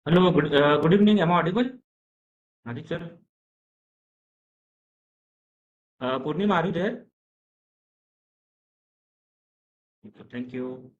Hello, good evening. Am I audible? Hadik sir. Purnima, are you there? Okay, thank you.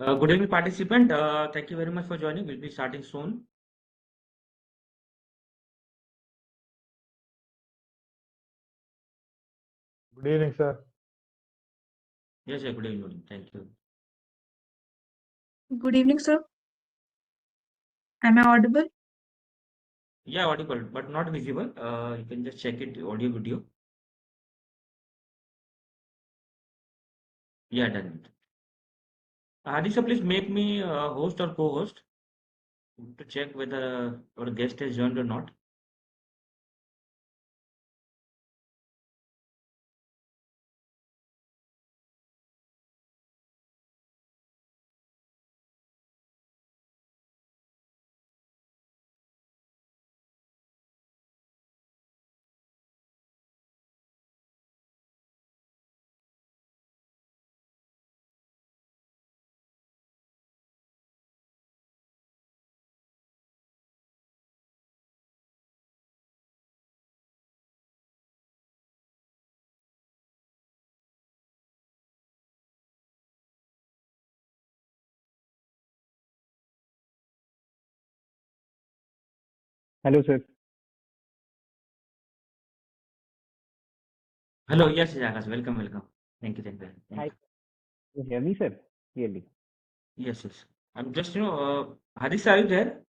Good evening, participant. Thank you very much for joining. We'll be starting soon. Good evening, sir. Yes, sir. Good evening. Thank you. Good evening, sir. Am I audible? Yeah, audible, but not visible. You can just check it, audio, video. Yeah, done. Hadik sir, please make me host or co-host to check whether our guest has joined or not. Hello, sir. Hello. Yes, yes, Akash. Welcome, welcome. Thank you, thank you. Thank Hi. you. You hear me, sir? Clearly. Yes, yes. I'm just, Hadik sir, are you there?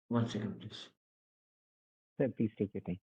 One second, please. Sir, please take your time.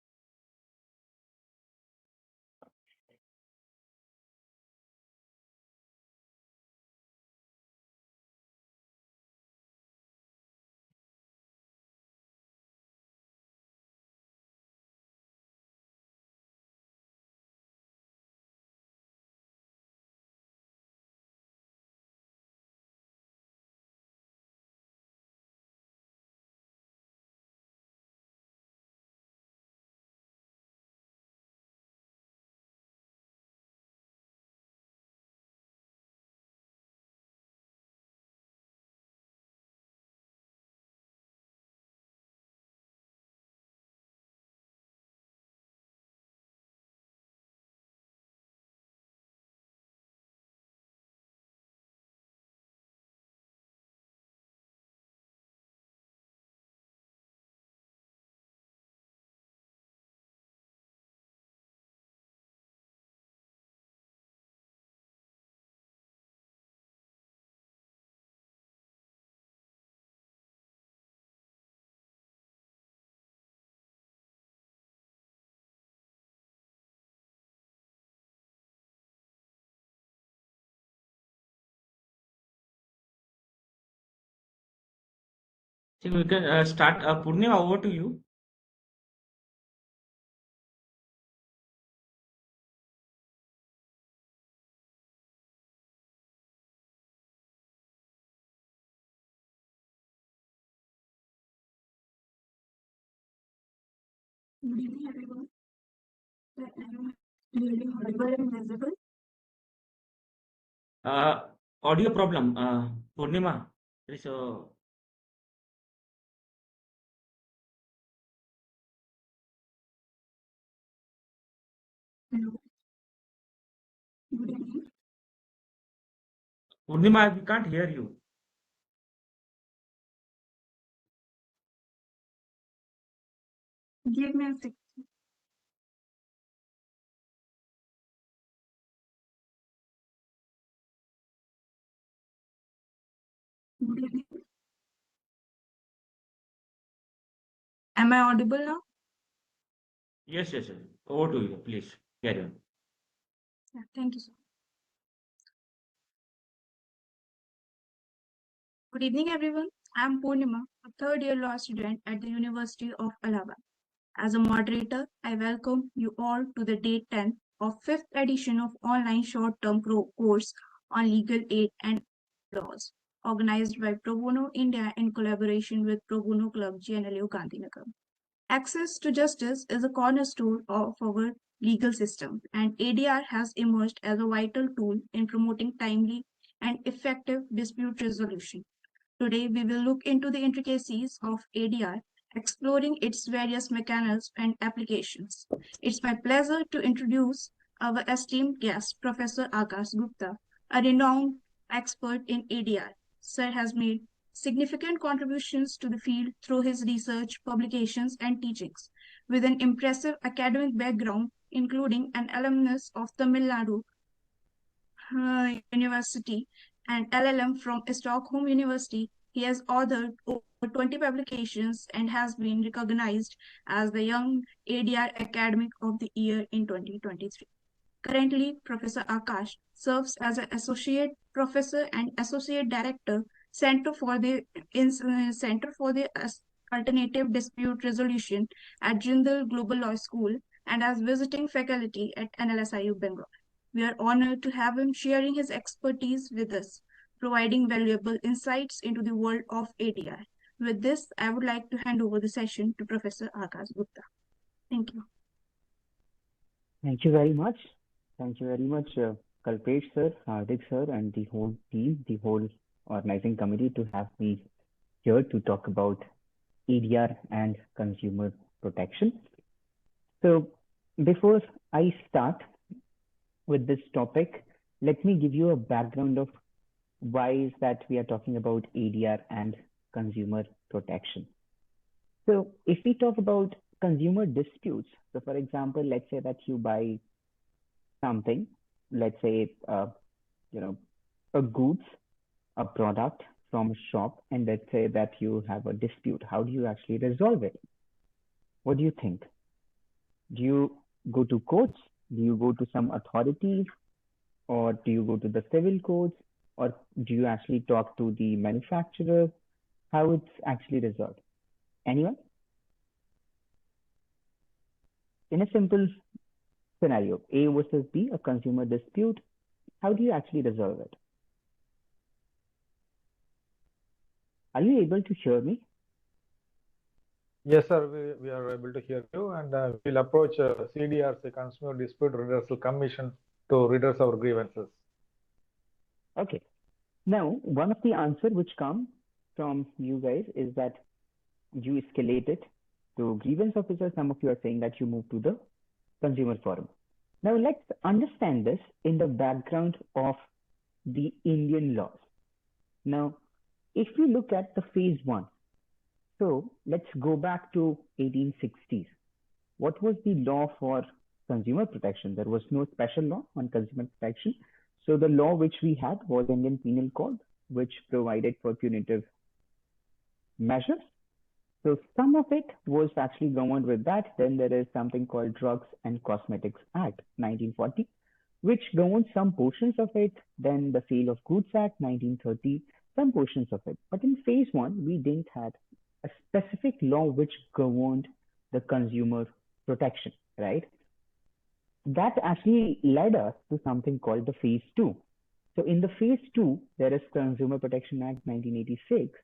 think we can start. Purnima, over to you. Good evening, everyone. I am clearly audible and visible. Uh, Audio problem. Purnima, there is a Hello. Good evening. Purnima, we can't hear you. Give me a sec. Good evening. Am I audible now? Yes, yes, yes. Over to you, please. Carry on. Yeah, thank you, sir. Good evening, everyone. I am Purnima, a third-year law student at the University of Allahabad. As a moderator, I welcome you all to the day 10 of 5th edition of online short-term course on legal aid and laws, organized by Pro Bono India in collaboration with Pro Bono Club GNLU Gandhinagar. Access to justice is a cornerstone of our legal system, and ADR has emerged as a vital tool in promoting timely and effective dispute resolution. Today, we will look into the intricacies of ADR, exploring its various mechanisms and applications. It's my pleasure to introduce our esteemed guest, Professor Akash Gupta, a renowned expert in ADR. Sir has made significant contributions to the field through his research, publications, and teachings. With an impressive academic background, including an alumnus of Tamil Nadu University and LLM from Stockholm University. He has authored over 20 publications and has been recognized as the Young ADR Academic of the Year in 2023. Currently, Professor Akash serves as an associate professor and associate director, Center for the Alternative Dispute Resolution at Jindal Global Law School, and as visiting faculty at NLSIU Bengal. We are honored to have him sharing his expertise with us, providing valuable insights into the world of ADR. With this, I would like to hand over the session to Professor Akash Gupta. Thank you. Thank you very much. Thank you very much, Kalpesh sir, Hardik sir, and the whole team, the whole organizing committee to have me here to talk about ADR and consumer protection. So before I start with this topic, let me give you a background of why is that we are talking about ADR and consumer protection. So if we talk about consumer disputes, so for example, let's say that you buy something, let's say, a goods, a product from a shop, and let's say that you have a dispute. How do you actually resolve it? What do you think? Do you go to courts? Do you go to some authorities? Or do you go to the civil courts? Or do you actually talk to the manufacturer? How it's actually resolved? Anyone? In a simple scenario, A versus B, a consumer dispute, how do you actually resolve it? Are you able to hear me? Yes, sir, we are able to hear you, and we'll approach CDR's Consumer Dispute Redressal Commission to redress our grievances. Okay. Now, one of the answers which come from you guys is that you escalate it to grievance officer. Some of you are saying that you move to the consumer forum. Now, let's understand this in the background of the Indian laws. Now, if we look at the phase one, so let's go back to 1860s. What was the law for consumer protection? There was no special law on consumer protection. So the law which we had was Indian Penal Code, which provided for punitive measures. So some of it was actually governed with that. Then there is something called Drugs and Cosmetics Act, 1940, which governs some portions of it. Then the Sale of Goods Act, 1930, some portions of it. But in phase one, we didn't have a specific law which governed the consumer protection, right? That actually led us to something called the phase two. So in the phase two, there is Consumer Protection Act 1986,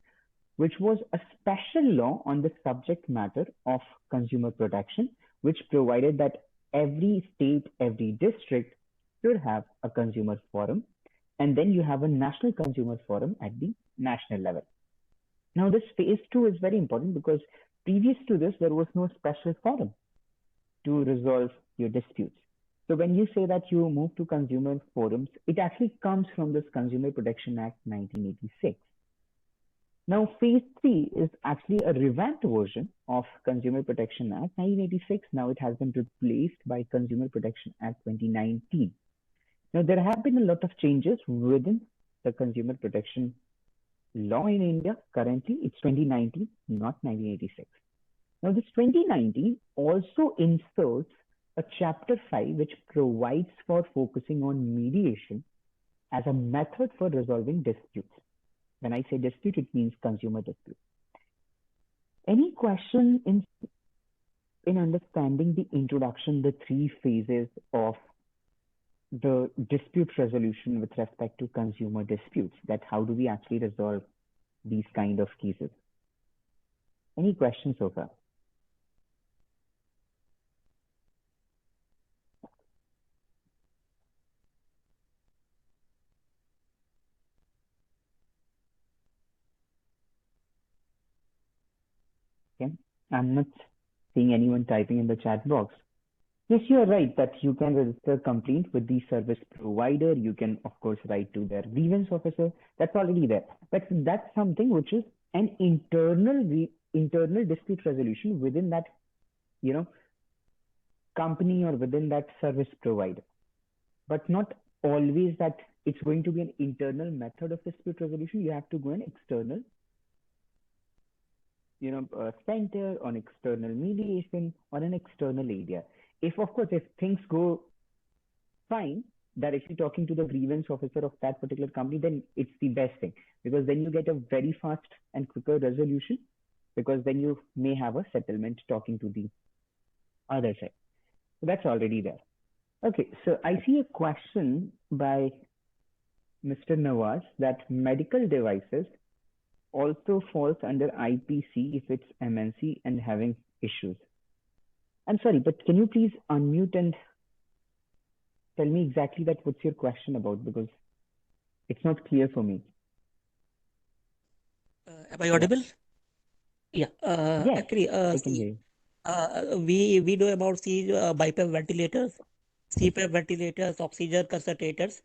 which was a special law on the subject matter of consumer protection, which provided that every state, every district should have a consumer forum. And then you have a national consumer forum at the national level. Now, this phase two is very important because previous to this, there was no special forum to resolve your disputes. So when you say that you move to consumer forums, it actually comes from this Consumer Protection Act 1986. Now, phase three is actually a revamped version of Consumer Protection Act 1986. Now it has been replaced by Consumer Protection Act 2019. Now, there have been a lot of changes within the consumer protection law in India. Currently, it's 2019, not 1986. Now, this 2019 also inserts a chapter 5, which provides for focusing on mediation as a method for resolving disputes. When I say dispute, it means consumer dispute. Any question in understanding the introduction, the three phases of the dispute resolution with respect to consumer disputes, that how do we actually resolve these kind of cases? Any questions so far? Okay, I'm not seeing anyone typing in the chat box. Yes, you are right that you can register a complaint with the service provider. You can, of course, write to their grievance officer. That's already there. But that's something which is an internal dispute resolution within that, company or within that service provider. But not always that it's going to be an internal method of dispute resolution. You have to go an external, center, on external mediation, or an external area. If, of course, if things go fine, directly talking to the grievance officer of that particular company, then it's the best thing, because then you get a very fast and quicker resolution, because then you may have a settlement talking to the other side. So that's already there. Okay, so I see a question by Mr. Nawaz that medical devices also falls under IPC if it's MNC and having issues. I'm sorry, but can you please unmute and tell me exactly that what's your question about, because it's not clear for me. Am I audible? Yeah. Yes, Actually, I can hear you. we know about the BiPAP ventilators, CPAP ventilators, oxygen concentrators.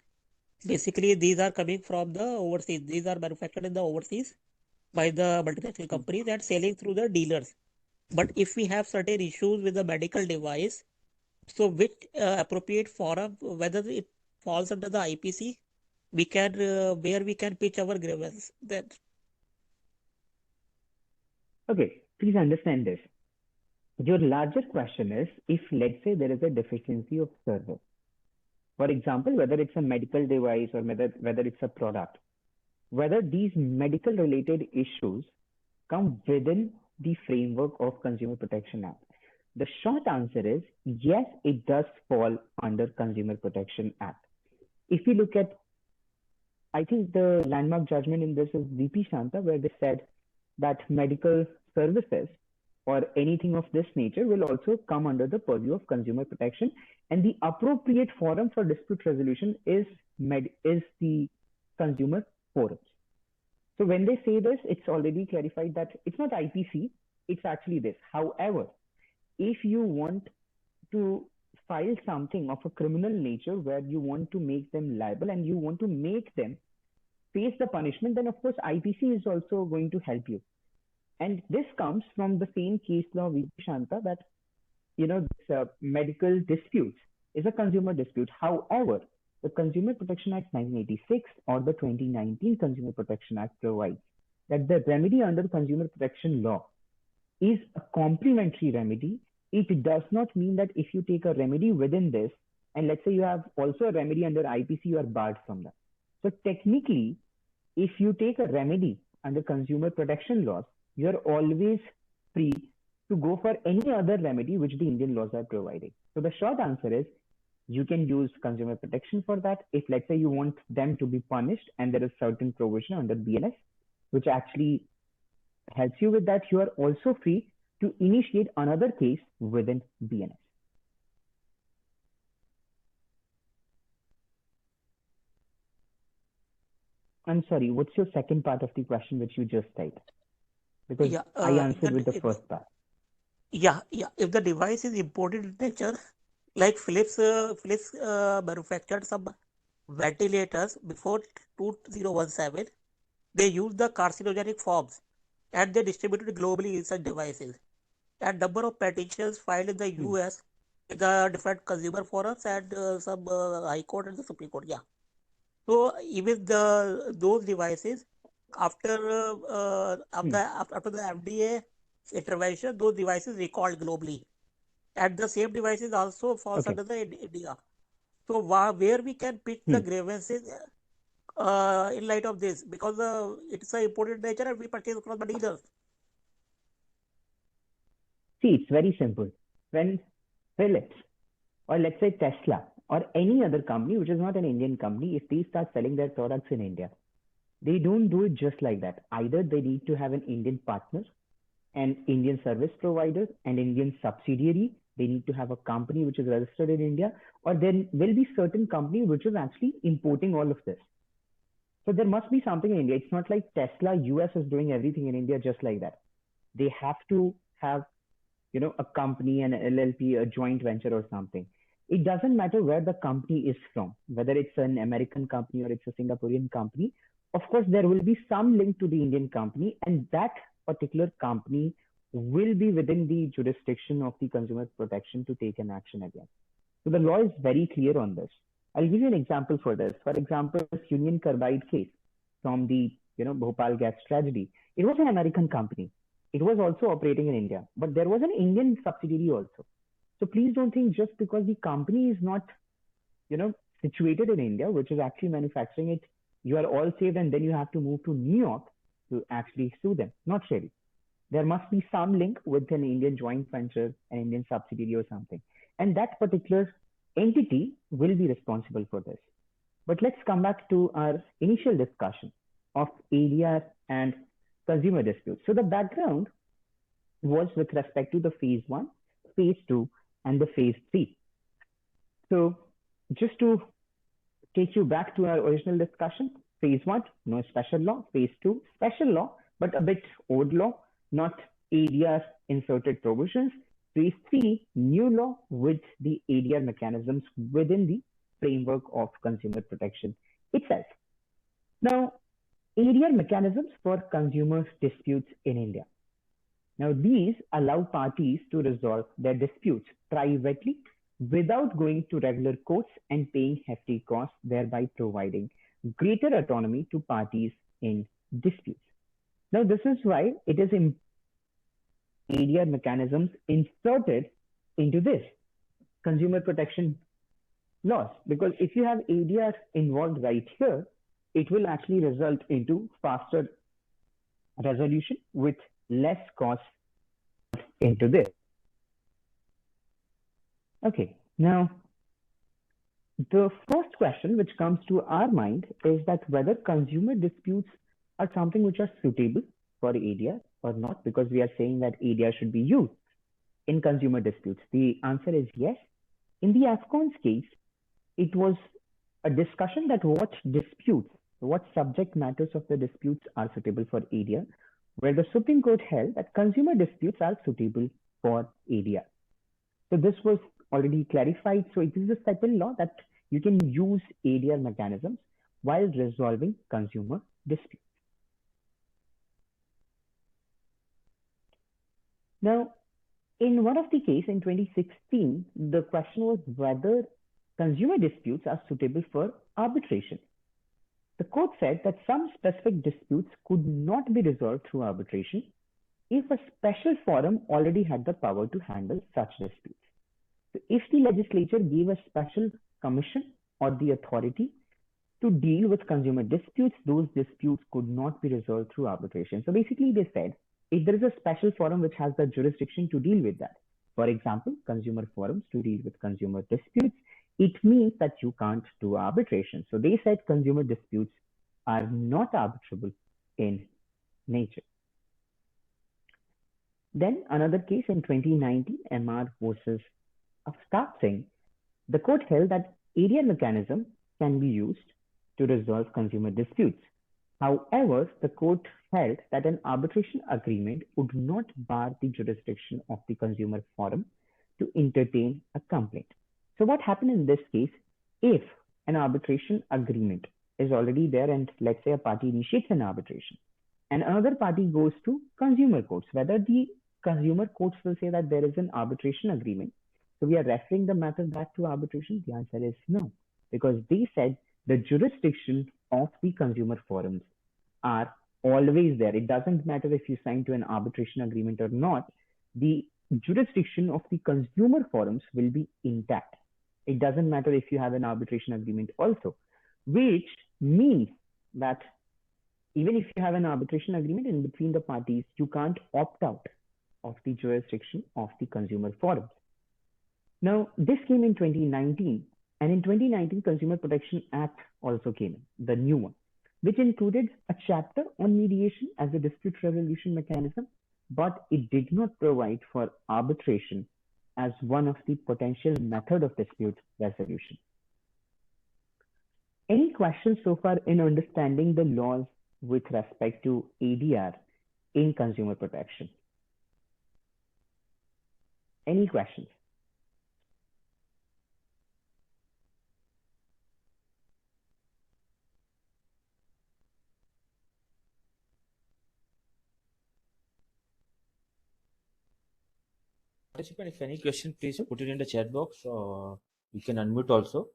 Basically, these are coming from the overseas. These are manufactured in the overseas by the multinational companies and selling through the dealers. But if we have certain issues with the medical device, so which appropriate forum, whether it falls under the IPC, we can where we can pitch our grievance. That Okay, please understand this. Your larger question is, if let's say there is a deficiency of service, for example, whether it's a medical device or whether it's a product, whether these medical related issues come within the framework of Consumer Protection Act. The short answer is yes, it does fall under Consumer Protection Act. If you look at, I think the landmark judgment in this is VP Shanta, where they said that medical services or anything of this nature will also come under the purview of consumer protection, and the appropriate forum for dispute resolution is the consumer forums. So when they say this, it's already clarified that it's not IPC, it's actually this. However, if you want to file something of a criminal nature where you want to make them liable and you want to make them face the punishment, then of course IPC is also going to help you. And this comes from the same case law, VP Shanta, that this, medical disputes is a consumer dispute. However, the Consumer Protection Act 1986 or the 2019 Consumer Protection Act provides that the remedy under Consumer Protection Law is a complementary remedy. It does not mean that if you take a remedy within this, and let's say you have also a remedy under IPC, you are barred from that. So technically, if you take a remedy under consumer protection laws, you're always free to go for any other remedy which the Indian laws are providing. So the short answer is you can use consumer protection for that. If let's say you want them to be punished and there is certain provision under BNS which actually helps you with that, you are also free to initiate another case within BNS. I'm sorry, what's your second part of the question which you just said? Because Yeah, I answered with the first part. Yeah. If the device is imported in nature, like Philips manufactured some ventilators before 2017, they used the carcinogenic forms and they distributed globally such devices. And number of petitions filed in the US in the different consumer forums and some High Court and the Supreme Court. Yeah. So even those devices after after the FDA intervention, those devices recalled globally, and the same devices also falls under the India. So where we can pick the grievances in light of this, because it's a imported nature and we purchase across the dealers. See, it's very simple. When Philips or let's say Tesla or any other company which is not an Indian company, if they start selling their products in India, they don't do it just like that. Either they need to have an Indian partner, an Indian service provider, an Indian subsidiary. They need to have a company which is registered in India, or there will be certain company which is actually importing all of this. So there must be something in India. It's not like Tesla US is doing everything in India just like that. They have to have, a company, an LLP, a joint venture or something. It doesn't matter where the company is from, whether it's an American company or it's a Singaporean company. Of course, there will be some link to the Indian company, and that particular company will be within the jurisdiction of the consumer protection to take an action against. So the law is very clear on this. I'll give you an example for this. For example, this Union Carbide case from the Bhopal gas tragedy. It was an American company. It was also operating in India, but there was an Indian subsidiary also. So please don't think just because the company is not, situated in India, which is actually manufacturing it, you are all saved and then you have to move to New York to actually sue them. Not really. There must be some link with an Indian joint venture, an Indian subsidiary or something. And that particular entity will be responsible for this. But let's come back to our initial discussion of ADR and consumer disputes. So the background was with respect to the phase 1, phase 2, and the phase 3. So just to take you back to our original discussion, phase 1, no special law. Phase 2, special law, but a bit old law, not ADR inserted provisions. Phase 3, new law with the ADR mechanisms within the framework of consumer protection itself. Now, ADR mechanisms for consumer disputes in India. Now, these allow parties to resolve their disputes privately without going to regular courts and paying hefty costs, thereby providing greater autonomy to parties in disputes. Now, this is why it is ADR mechanisms inserted into this consumer protection laws, because if you have ADR involved right here, it will actually result into faster resolution with less cost into this. Okay, now the first question which comes to our mind is that whether consumer disputes are something which are suitable for ADR or not, because we are saying that ADR should be used in consumer disputes. The answer is yes. In the Afghans case, it was a discussion that what subject matters of the disputes are suitable for ADR, where the Supreme Court held that consumer disputes are suitable for ADR. So this was already clarified. So it is a settled law that you can use ADR mechanisms while resolving consumer disputes. Now, in one of the cases in 2016, the question was whether consumer disputes are suitable for arbitration. The court said that some specific disputes could not be resolved through arbitration if a special forum already had the power to handle such disputes. So if the legislature gave a special commission or the authority to deal with consumer disputes, those disputes could not be resolved through arbitration. So basically they said if there is a special forum which has the jurisdiction to deal with that. For example, consumer forums to deal with consumer disputes, it means that you can't do arbitration. So they said consumer disputes are not arbitrable in nature. Then another case in 2019, MR versus Start Singh, the court held that area mechanism can be used to resolve consumer disputes. However, the court held that an arbitration agreement would not bar the jurisdiction of the consumer forum to entertain a complaint. So what happened in this case, if an arbitration agreement is already there and let's say a party initiates an arbitration and another party goes to consumer courts, whether the consumer courts will say that there is an arbitration agreement, so we are referring the matter back to arbitration? The answer is no, because they said the jurisdiction of the consumer forums are always there. It doesn't matter if you sign to an arbitration agreement or not. The jurisdiction of the consumer forums will be intact. It doesn't matter if you have an arbitration agreement also, which means that even if you have an arbitration agreement in between the parties, you can't opt out of the jurisdiction of the consumer forums. Now, this came in 2019, and in 2019, Consumer Protection Act also came in, the new one, which included a chapter on mediation as a dispute resolution mechanism, but it did not provide for arbitration as one of the potential method of dispute resolution. Any questions so far in understanding the laws with respect to ADR in consumer protection? Any questions? Participant, if any question, please put it in the chat box. You can unmute also.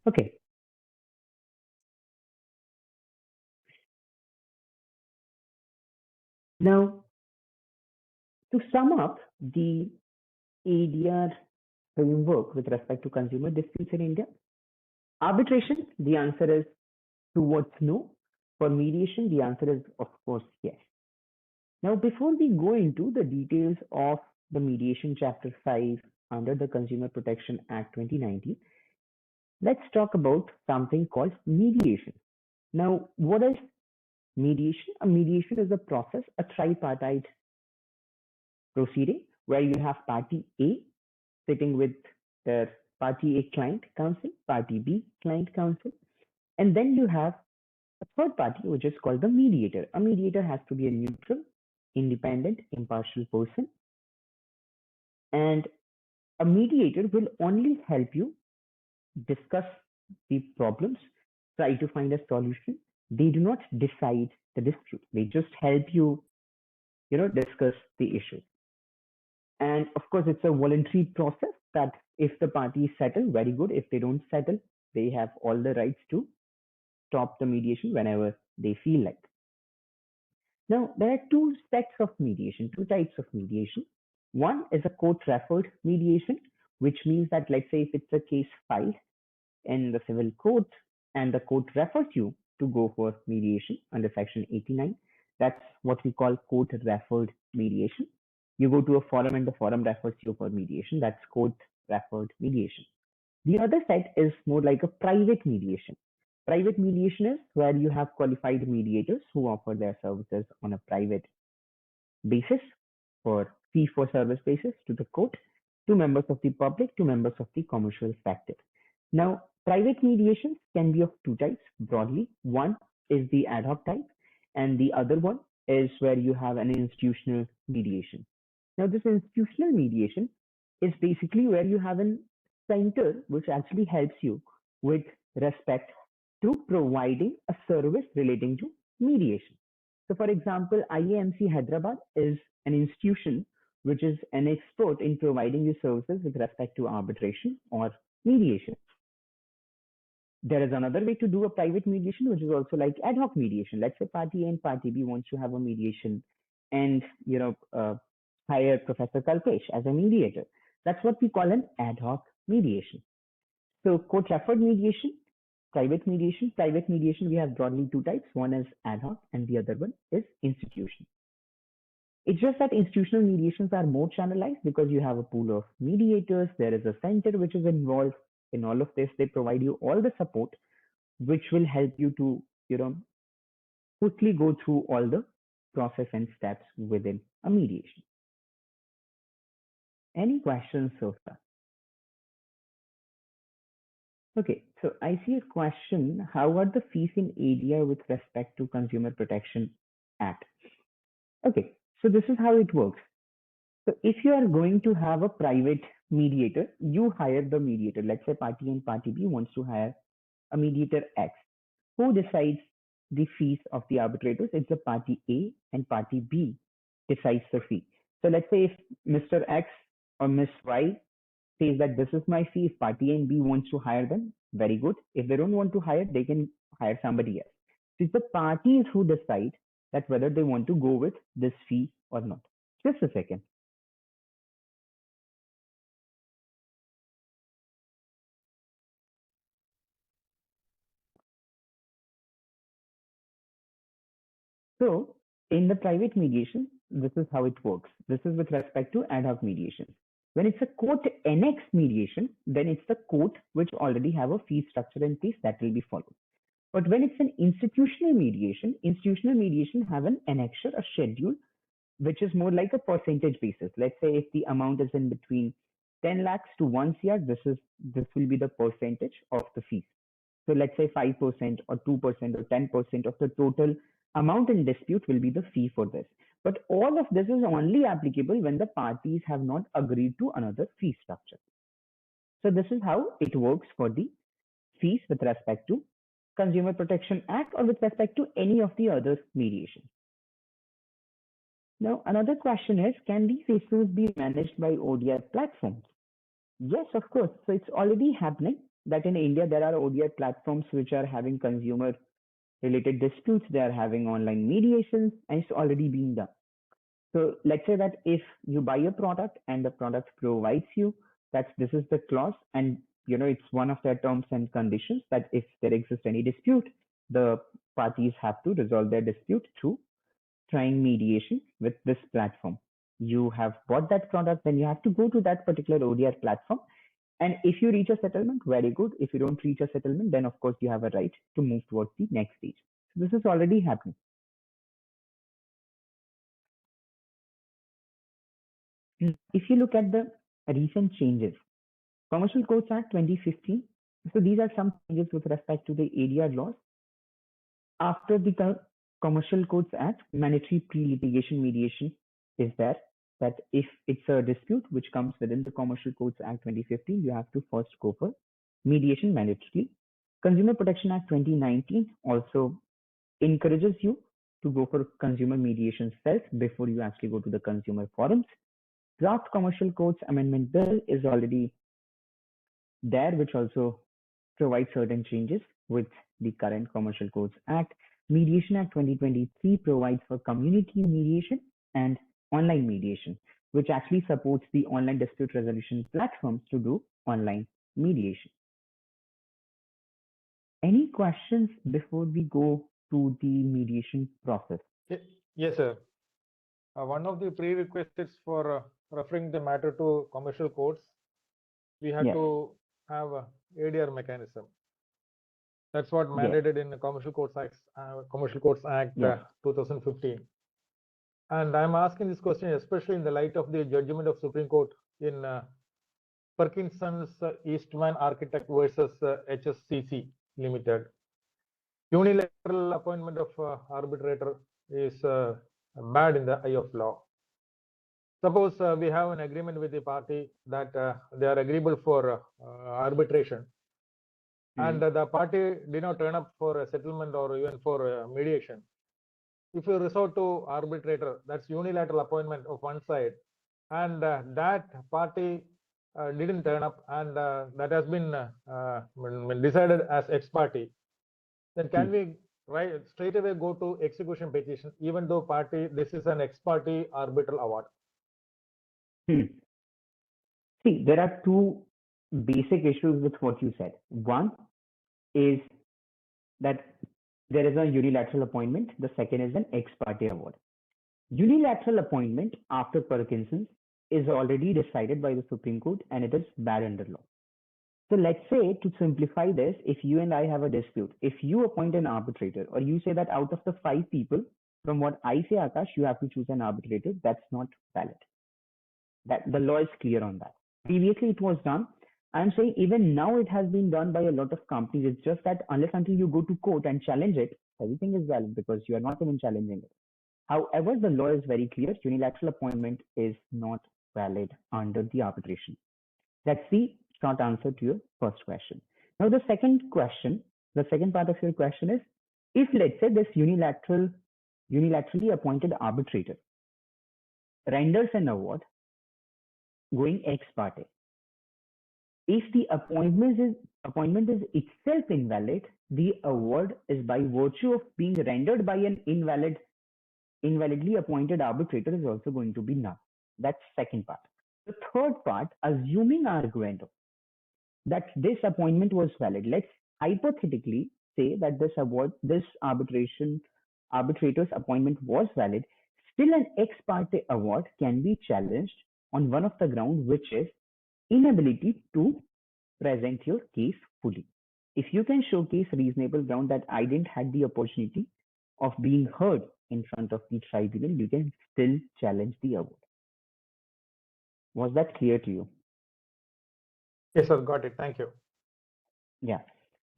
Okay. Now, to sum up the ADR framework with respect to consumer disputes in India, arbitration, the answer is towards no. For mediation, the answer is of course yes. Now, before we go into the details of the mediation chapter 5 under the Consumer Protection Act 2019, let's talk about something called mediation. Now, what is mediation? A mediation is a process, a tripartite proceeding where you have party A sitting with their party A client counsel, party B client counsel, and then you have a third party which is called the mediator. A mediator has to be a neutral, independent, impartial person, and a mediator will only help you discuss the problems, try to find a solution. They do not decide the dispute. They just help you, discuss the issue. And of course, it's a voluntary process that if the parties settle, very good. If they don't settle, they have all the rights to stop the mediation whenever they feel like. Now, there are two sets of mediation, two types of mediation. One is a court-referred mediation, which means that, let's say, if it's a case filed in the civil court and the court refers you to go for mediation under Section 89, that's what we call court-referred mediation. You go to a forum and the forum refers you for mediation. That's court-referred mediation. The other set is more like a private mediation. Private mediation is where you have qualified mediators who offer their services on a private basis for fee-for-service basis to the court, to members of the public, to members of the commercial sector. Now, private mediations can be of two types broadly. One is the ad hoc type, and the other one is where you have an institutional mediation. Now, this institutional mediation is basically where you have a center which actually helps you with respect to providing a service relating to mediation. So, for example, IAMC Hyderabad is an institution which is an expert in providing you services with respect to arbitration or mediation. There is another way to do a private mediation, which is also like ad hoc mediation. Let's say party A and party B wants to have a mediation and, hire Professor Kalpesh as a mediator. That's what we call an ad hoc mediation. So court-referred mediation, private mediation. Private mediation, we have broadly two types. One is ad hoc and the other one is institutional. It's just that institutional mediations are more channelized because you have a pool of mediators. There is a center which is involved in all of this. They provide you all the support which will help you to, quickly go through all the process and steps within a mediation. Any questions so far? Okay, so I see a question. How are the fees in ADR with respect to Consumer Protection Act? Okay, so this is how it works. So if you are going to have a private mediator, you hire the mediator. Let's say party A and party B wants to hire a mediator X. Who decides the fees of the arbitrators? It's the party A, and party B decides the fee. So let's say if Mr. X or Miss Y says that this is my fee, if party A and B wants to hire them, very good. If they don't want to hire, they can hire somebody else. So it's the parties who decide that whether they want to go with this fee or not. Just a second. So in the private mediation, this is how it works. This is with respect to ad hoc mediation. When it's a court annex mediation, then it's the court which already have a fee structure in place that will be followed. But when it's an institutional mediation have an annexure, a schedule, which is more like a percentage basis. Let's say if the amount is in between 10 lakhs to 1 CR, this will be the percentage of the fees. So let's say 5% or 2% or 10% of the total amount in dispute will be the fee for this. But all of this is only applicable when the parties have not agreed to another fee structure. So this is how it works for the fees with respect to Consumer Protection Act or with respect to any of the other mediation. Now, another question is, can these issues be managed by ODR platforms? Yes, of course. So it's already happening that in India, there are ODR platforms which are having consumer related disputes. They are having online mediations, and it's already being done. So let's say that if you buy a product and the product provides you that this is the clause, and it's one of their terms and conditions that if there exists any dispute, the parties have to resolve their dispute through trying mediation with this platform. You have bought that product, then you have to go to that particular ODR platform. And if you reach a settlement, very good. If you don't reach a settlement, then of course you have a right to move towards the next stage. So this is already happening. If you look at the recent changes, Commercial Codes Act 2015. So these are some changes with respect to the ADR laws. After the Commercial Codes Act, mandatory pre-litigation mediation is there. That if it's a dispute which comes within the Commercial Codes Act 2015, you have to first go for mediation mandatorily. Consumer Protection Act 2019 also encourages you to go for consumer mediation cells before you actually go to the consumer forums. Draft Commercial Codes Amendment Bill is already there, which also provides certain changes with the current Commercial Codes Act. Mediation Act 2023 provides for community mediation and online mediation, which actually supports the online dispute resolution platforms to do online mediation. Any questions before we go to the mediation process? Yes, sir. One of the prerequisites for referring the matter to commercial courts, we had to have a ADR mechanism. That's what mandated in the Commercial Courts Act 2015. And I'm asking this question especially in the light of the judgment of Supreme Court in Parkinson's Eastman Architect versus HSCC Limited. Unilateral appointment of arbitrator is bad in the eye of law. Suppose we have an agreement with the party that they are agreeable for arbitration, and the party did not turn up for a settlement or even for mediation. If you resort to arbitrator, that's unilateral appointment of one side, and that party didn't turn up, and that has been decided as ex parte, then can we straight away go to execution petition, even though this is an ex parte arbitral award? See, there are two basic issues with what you said. One is that there is a unilateral appointment. The second is an ex parte award. Unilateral appointment after Parkinson's is already decided by the Supreme Court and it is bad under law. So let's say, to simplify this, if you and I have a dispute, if you appoint an arbitrator, or you say that out of the 5 people, from what I say, Akash, you have to choose an arbitrator, that's not valid. That the law is clear on that. Previously, it was done. I'm saying even now it has been done by a lot of companies. It's just that unless until you go to court and challenge it, everything is valid because you are not even challenging it. However, the law is very clear. Unilateral appointment is not valid under the arbitration. That's the short answer to your first question. Now, the second question, the second part of your question is, if let's say this unilaterally appointed arbitrator renders an award going ex parte, if the appointment is itself invalid, the award is by virtue of being rendered by an invalidly appointed arbitrator is also going to be null. That's second part. The third part, assuming arguendo that this appointment was valid, let's hypothetically say that this arbitrator's appointment was valid, still an ex parte award can be challenged on one of the grounds, which is inability to present your case fully. If you can showcase reasonable ground that I didn't have the opportunity of being heard in front of the tribunal, you can still challenge the award. Was that clear to you? Yes, sir. Got it. Thank you. Yeah.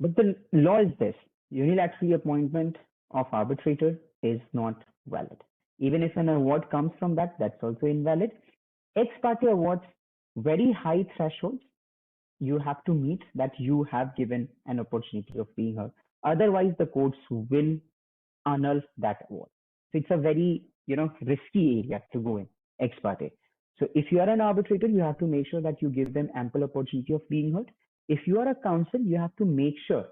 But the law is this: unilateral appointment of arbitrator is not valid. Even if an award comes from that, that's also invalid. Ex parte awards, very high thresholds you have to meet that you have given an opportunity of being heard. Otherwise, the courts will annul that award. So it's a very, risky area to go in, ex parte. So if you are an arbitrator, you have to make sure that you give them ample opportunity of being heard. If you are a counsel, you have to make sure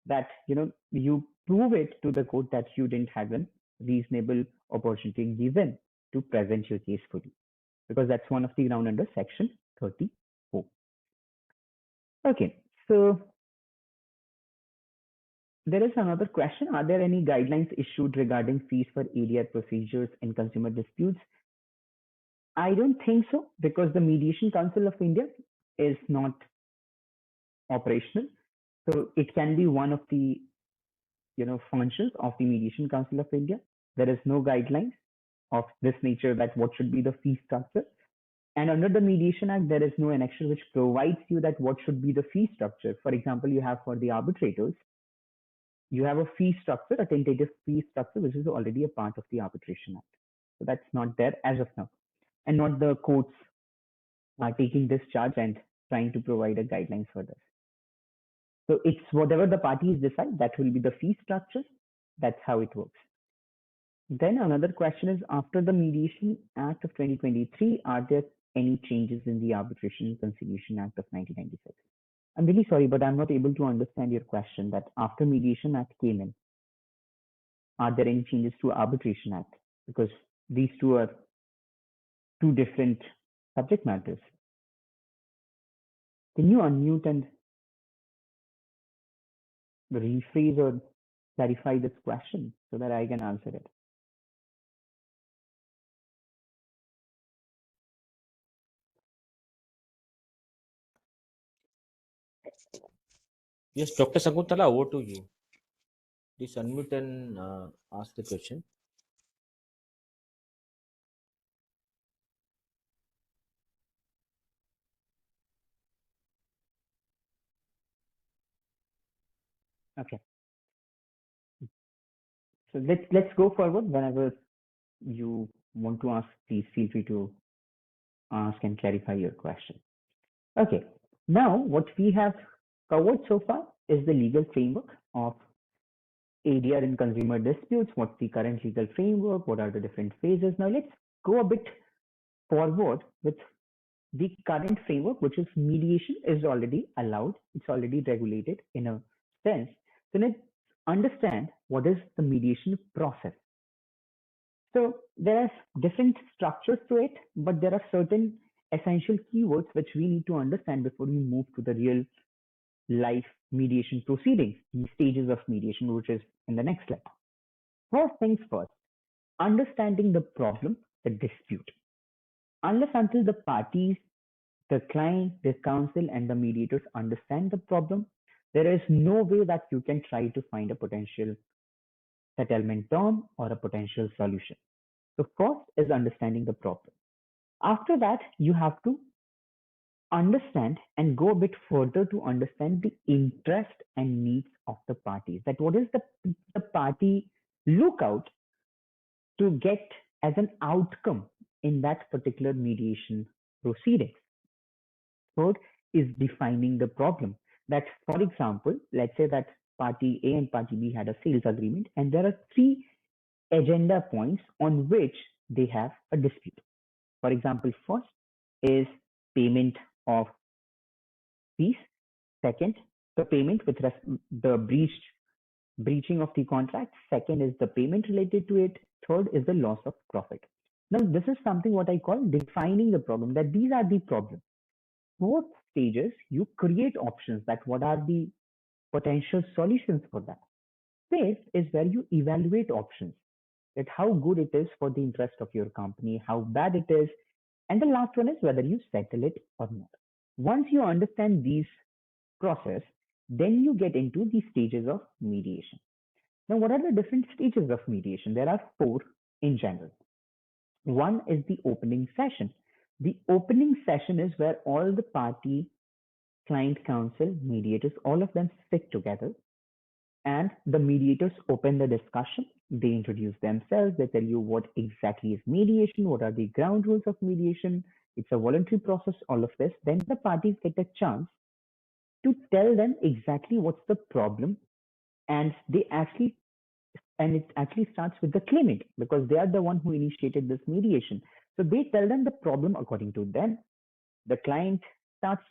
that, you prove it to the court that you didn't have a reasonable opportunity given to present your case fully, because that's one of the ground under section 34. Okay, so there is another question. Are there any guidelines issued regarding fees for ADR procedures in consumer disputes? I don't think so, because the Mediation Council of India is not operational. So it can be one of the functions of the Mediation Council of India. There is no guidelines of this nature that what should be the fee structure. And under the Mediation Act, there is no annexure which provides you that what should be the fee structure. For example, you have for the arbitrators, you have a fee structure, a tentative fee structure, which is already a part of the Arbitration Act. So that's not there as of now. And not the courts are taking this charge and trying to provide a guidelines for this. So it's whatever the parties decide, that will be the fee structure. That's how it works. Then another question is, after the Mediation Act of 2023, are there any changes in the Arbitration and Conciliation Act of 1996? I'm really sorry, but I'm not able to understand your question that after Mediation Act came in, are there any changes to Arbitration Act? Because these two are two different subject matters. Can you unmute and rephrase or clarify this question so that I can answer it? Yes, Dr. Sakuntala, over to you. Please unmute and ask the question. Okay. So let's go forward. Whenever you want to ask, please feel free to ask and clarify your question. Okay. Now, what we have covered so far is the legal framework of ADR in consumer disputes. What's the current legal framework? What are the different phases? Now, let's go a bit forward with the current framework, which is mediation is already allowed. It's already regulated in a sense. So let's understand what is the mediation process. So there are different structures to it, but there are certain essential keywords which we need to understand before we move to the real life mediation proceedings, the stages of mediation, which is in the next slide. First things first, understanding the problem, the dispute. Unless until the parties, the client, the counsel, and the mediators understand the problem, there is no way that you can try to find a potential settlement term or a potential solution. So first is understanding the problem. After that, you have to understand and go a bit further to understand the interest and needs of the parties. That what is the party look out to get as an outcome in that particular mediation proceedings. Third is defining the problem. That, for example, let's say that party A and party B had a sales agreement, and there are three agenda points on which they have a dispute. For example, first is payment of fees. Second, the payment with the breaching of the contract. Second is the payment related to it. Third is the loss of profit. Now, this is something what I call defining the problem, that these are the problems. Fourth stages, you create options, that what are the potential solutions for that. Fifth is where you evaluate options, that how good it is for the interest of your company, how bad it is. And the last one is whether you settle it or not. Once you understand these process, then you get into the stages of mediation. Now, what are the different stages of mediation? There are four in general. One is the opening session. The opening session is where all the party, client, counsel, mediators, all of them sit together, and the mediators open the discussion. They introduce themselves. They tell you what exactly is mediation, what are the ground rules of mediation. It's a voluntary process, all of this. Then the parties get a chance to tell them exactly what's the problem, and it actually starts with the claimant, because they are the one who initiated this mediation. So they tell them the problem according to them. The client starts,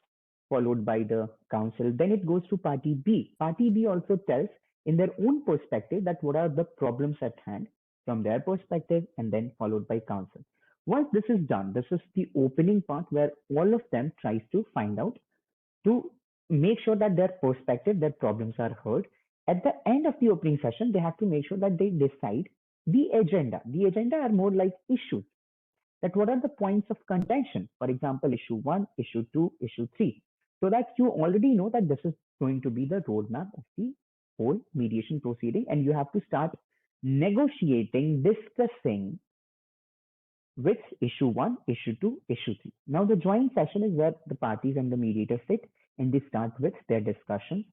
followed by the counsel. Then it goes to party B. Party B also tells in their own perspective that what are the problems at hand from their perspective, and then followed by counsel. Once this is done, this is the opening part where all of them tries to find out, to make sure that their perspective, their problems are heard. At the end of the opening session, they have to make sure that they decide the agenda. The agenda are more like issues, that what are the points of contention. For example, issue 1, issue 2, issue 3. So that you already know that this is going to be the roadmap of the whole mediation proceeding, and you have to start negotiating, discussing with issue 1, issue 2, issue 3. Now the joint session is where the parties and the mediator sit, and they start with their discussion,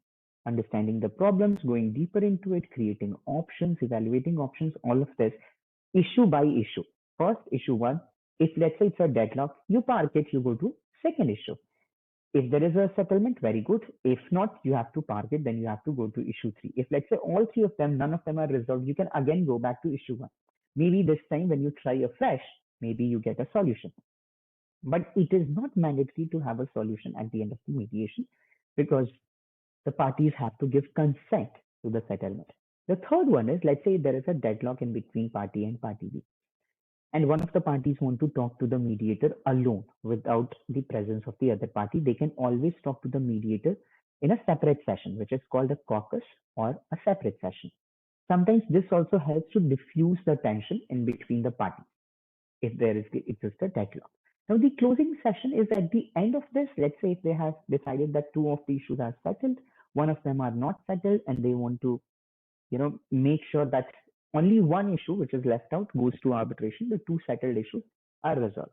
understanding the problems, going deeper into it, creating options, evaluating options, all of this issue by issue. First, issue 1, if let's say it's a deadlock, you park it, you go to second issue. If there is a settlement, very good. If not, you have to park it, then you have to go to issue 3. If let's say all three of them, none of them are resolved, you can again go back to issue 1. Maybe this time when you try afresh, maybe you get a solution. But it is not mandatory to have a solution at the end of the mediation, because the parties have to give consent to the settlement. The third one is, let's say there is a deadlock in between party and party B, and one of the parties want to talk to the mediator alone without the presence of the other party. They can always talk to the mediator in a separate session, which is called a caucus or a separate session. Sometimes this also helps to diffuse the tension in between the parties if there is just a deadlock. Now the closing session is at the end of this. Let's say if they have decided that two of the issues are settled, one of them are not settled, and they want to, make sure that only one issue which is left out goes to arbitration. The two settled issues are resolved.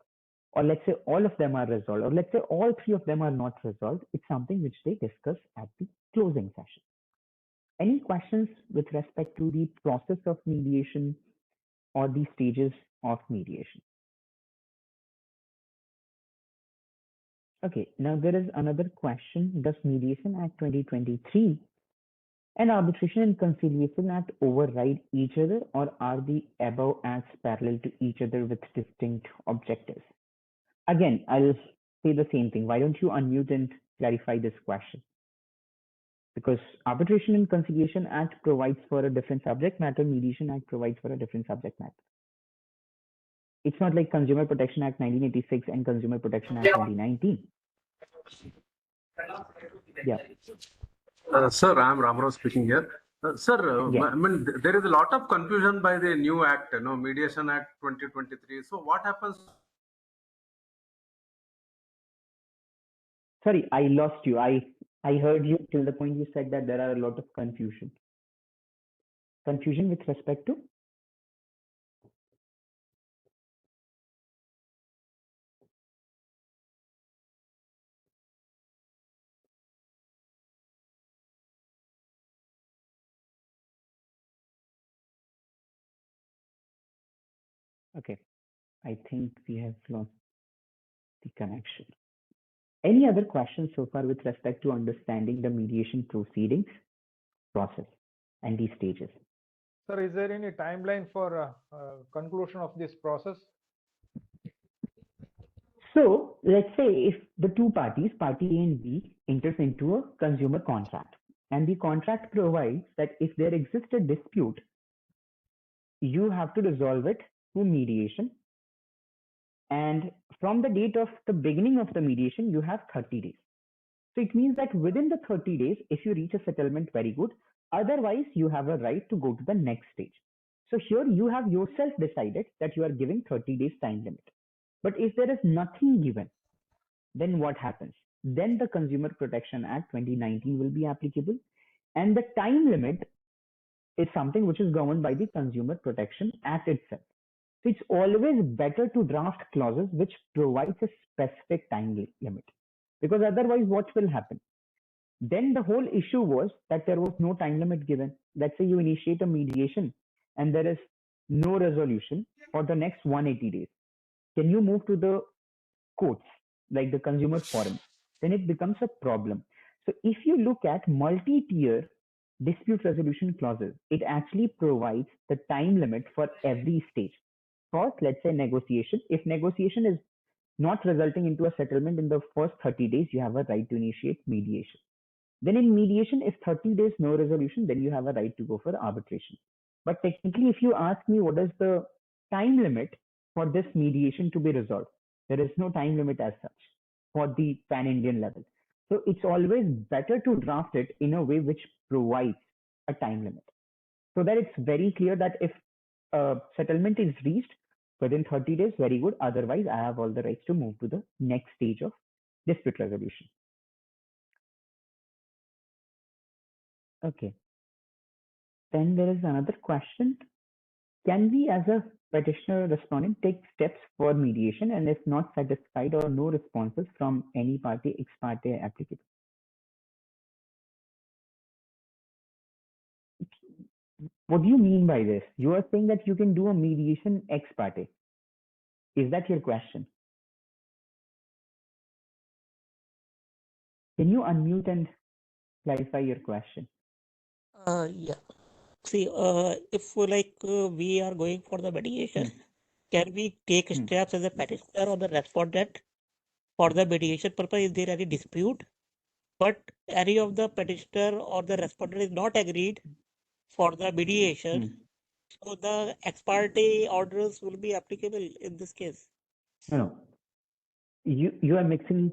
Or let's say all of them are resolved, or let's say all three of them are not resolved. It's something which they discuss at the closing session. Any questions with respect to the process of mediation or the stages of mediation? Okay, now there is another question. Does Mediation Act 2023 and Arbitration and Conciliation Act override each other, or are the above acts parallel to each other with distinct objectives? Again, I'll say the same thing. Why don't you unmute and clarify this question? Because Arbitration and Conciliation Act provides for a different subject matter, Mediation Act provides for a different subject matter. It's not like Consumer Protection Act 1986 and Consumer Protection Act 2019. Yeah. Sir, I am Ramarao speaking here. Sir, Yeah. I mean, there is a lot of confusion by the new act, Mediation Act 2023. So what happens? Sorry, I lost you. I heard you till the point you said that there are a lot of confusion. Confusion with respect to? Okay, I think we have lost the connection. Any other questions so far with respect to understanding the mediation proceedings process and these stages? Sir, is there any timeline for conclusion of this process? So let's say if the two parties, party A and B, enters into a consumer contract, and the contract provides that if there exists a dispute, you have to resolve it through mediation. And from the date of the beginning of the mediation, you have 30 days. So it means that within the 30 days, if you reach a settlement, very good. Otherwise, you have a right to go to the next stage. So here you have yourself decided that you are giving 30 days time limit. But if there is nothing given, then what happens? Then the Consumer Protection Act 2019 will be applicable. And the time limit is something which is governed by the Consumer Protection Act itself. So it's always better to draft clauses which provides a specific time limit, because otherwise what will happen? Then the whole issue was that there was no time limit given. Let's say you initiate a mediation and there is no resolution for the next 180 days. Can you move to the courts, like the consumer forum? Then it becomes a problem. So if you look at multi-tier dispute resolution clauses, it actually provides the time limit for every stage. First, let's say negotiation. If negotiation is not resulting into a settlement in the first 30 days, you have a right to initiate mediation. Then in mediation, if 30 days no resolution, then you have a right to go for arbitration. But technically, if you ask me what is the time limit for this mediation to be resolved, there is no time limit as such for the pan-Indian level. So it's always better to draft it in a way which provides a time limit, so that it's very clear that if a settlement is reached within 30 days, very good. Otherwise, I have all the rights to move to the next stage of dispute resolution. Okay. Then there is another question. Can we as a petitioner respondent take steps for mediation, and if not satisfied or no responses from any party, ex parte applicable? What do you mean by this? You are saying that you can do a mediation ex parte. Is that your question? Can you unmute and clarify your question? Yeah. See, if we are going for the mediation, can we take steps as a petitioner or the respondent for the mediation purpose? Is there any dispute? But any of the petitioner or the respondent is not agreed for the mediation, so the ex parte orders will be applicable in this case. No. You are mixing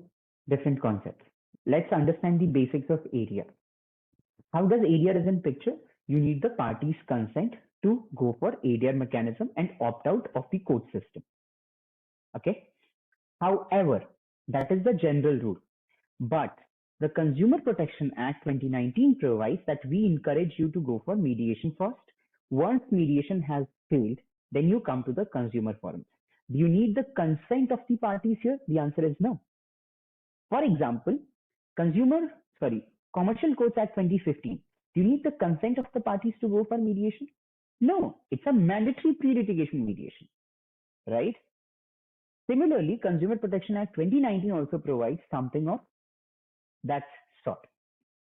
different concepts. Let's understand the basics of area. How does ADR is in picture? You need the parties' consent to go for ADR mechanism and opt out of the court system. Okay. However, that is the general rule. But the Consumer Protection Act 2019 provides that we encourage you to go for mediation first. Once mediation has failed, then you come to the consumer forums. Do you need the consent of the parties here? The answer is no. For example, Commercial Courts Act 2015. Do you need the consent of the parties to go for mediation? No, it's a mandatory pre-litigation mediation, right? Similarly, Consumer Protection Act 2019 also provides something of that sort.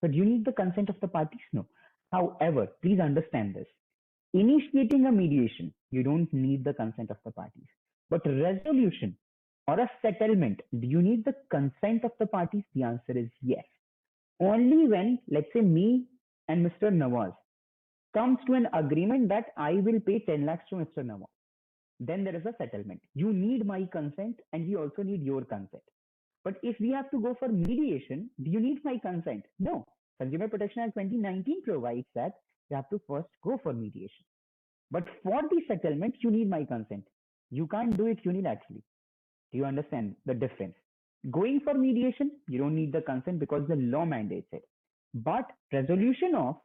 But do you need the consent of the parties? No. However, please understand this. Initiating a mediation, you don't need the consent of the parties. But resolution or a settlement, do you need the consent of the parties? The answer is yes. Only when, let's say, me and Mr. Nawaz comes to an agreement that I will pay 10 lakhs to Mr. Nawaz. then there is a settlement. You need my consent and we also need your consent. But if we have to go for mediation, do you need my consent? No. Consumer Protection Act 2019 provides that you have to first go for mediation. But for the settlement, you need my consent. You can't do it unilaterally. Do you understand the difference? Going for mediation, you don't need the consent because the law mandates it. But resolution of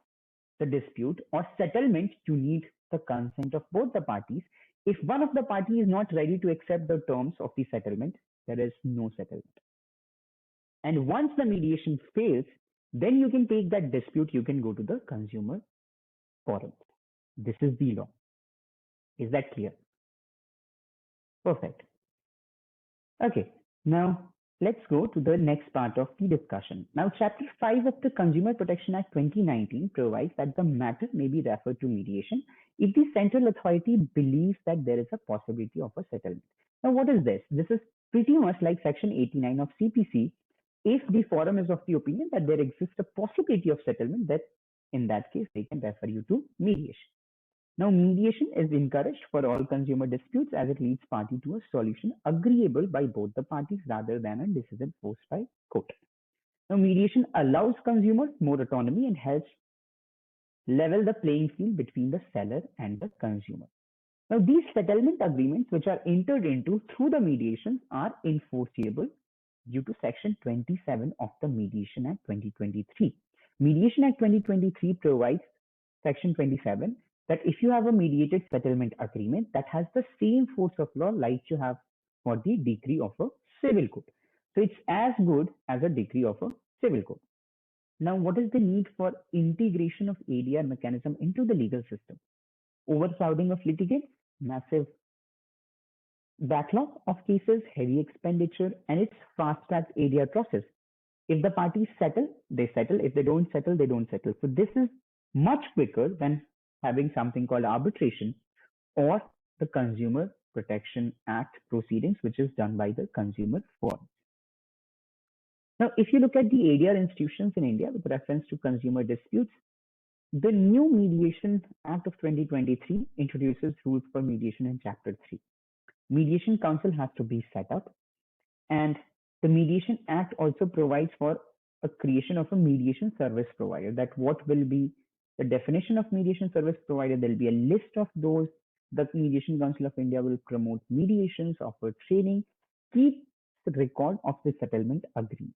the dispute or settlement, you need the consent of both the parties. If one of the parties is not ready to accept the terms of the settlement, there is no settlement. And once the mediation fails, then you can take that dispute, you can go to the consumer forum. This is the law. Is that clear? Perfect. Okay, now let's go to the next part of the discussion. Now, Chapter 5 of the Consumer Protection Act 2019 provides that the matter may be referred to mediation if the central authority believes that there is a possibility of a settlement. Now, what is this? This is pretty much like Section 89 of CPC. If the forum is of the opinion that there exists a possibility of settlement, that in that case, they can refer you to mediation. Now, mediation is encouraged for all consumer disputes as it leads party to a solution agreeable by both the parties rather than a decision forced by court. Now, mediation allows consumers more autonomy and helps level the playing field between the seller and the consumer. Now, these settlement agreements which are entered into through the mediation are enforceable due to Section 27 of the Mediation Act 2023. Mediation Act 2023 provides Section 27 that if you have a mediated settlement agreement that has the same force of law like you have for the decree of a civil court. So it's as good as a decree of a civil court. Now, what is the need for integration of ADR mechanism into the legal system? Overcrowding of litigants, massive backlog of cases, heavy expenditure, and its fast-tracked ADR process. If the parties settle, they settle. If they don't settle, they don't settle. So this is much quicker than having something called arbitration or the Consumer Protection Act proceedings, which is done by the consumer forum. Now, if you look at the ADR institutions in India with reference to consumer disputes, the new Mediation Act of 2023 introduces rules for mediation in Chapter 3. Mediation Council has to be set up, and the Mediation Act also provides for a creation of a mediation service provider. That what will be the definition of mediation service provider? There will be a list of those. The Mediation Council of India will promote mediations, offer training, keep the record of the settlement agreement.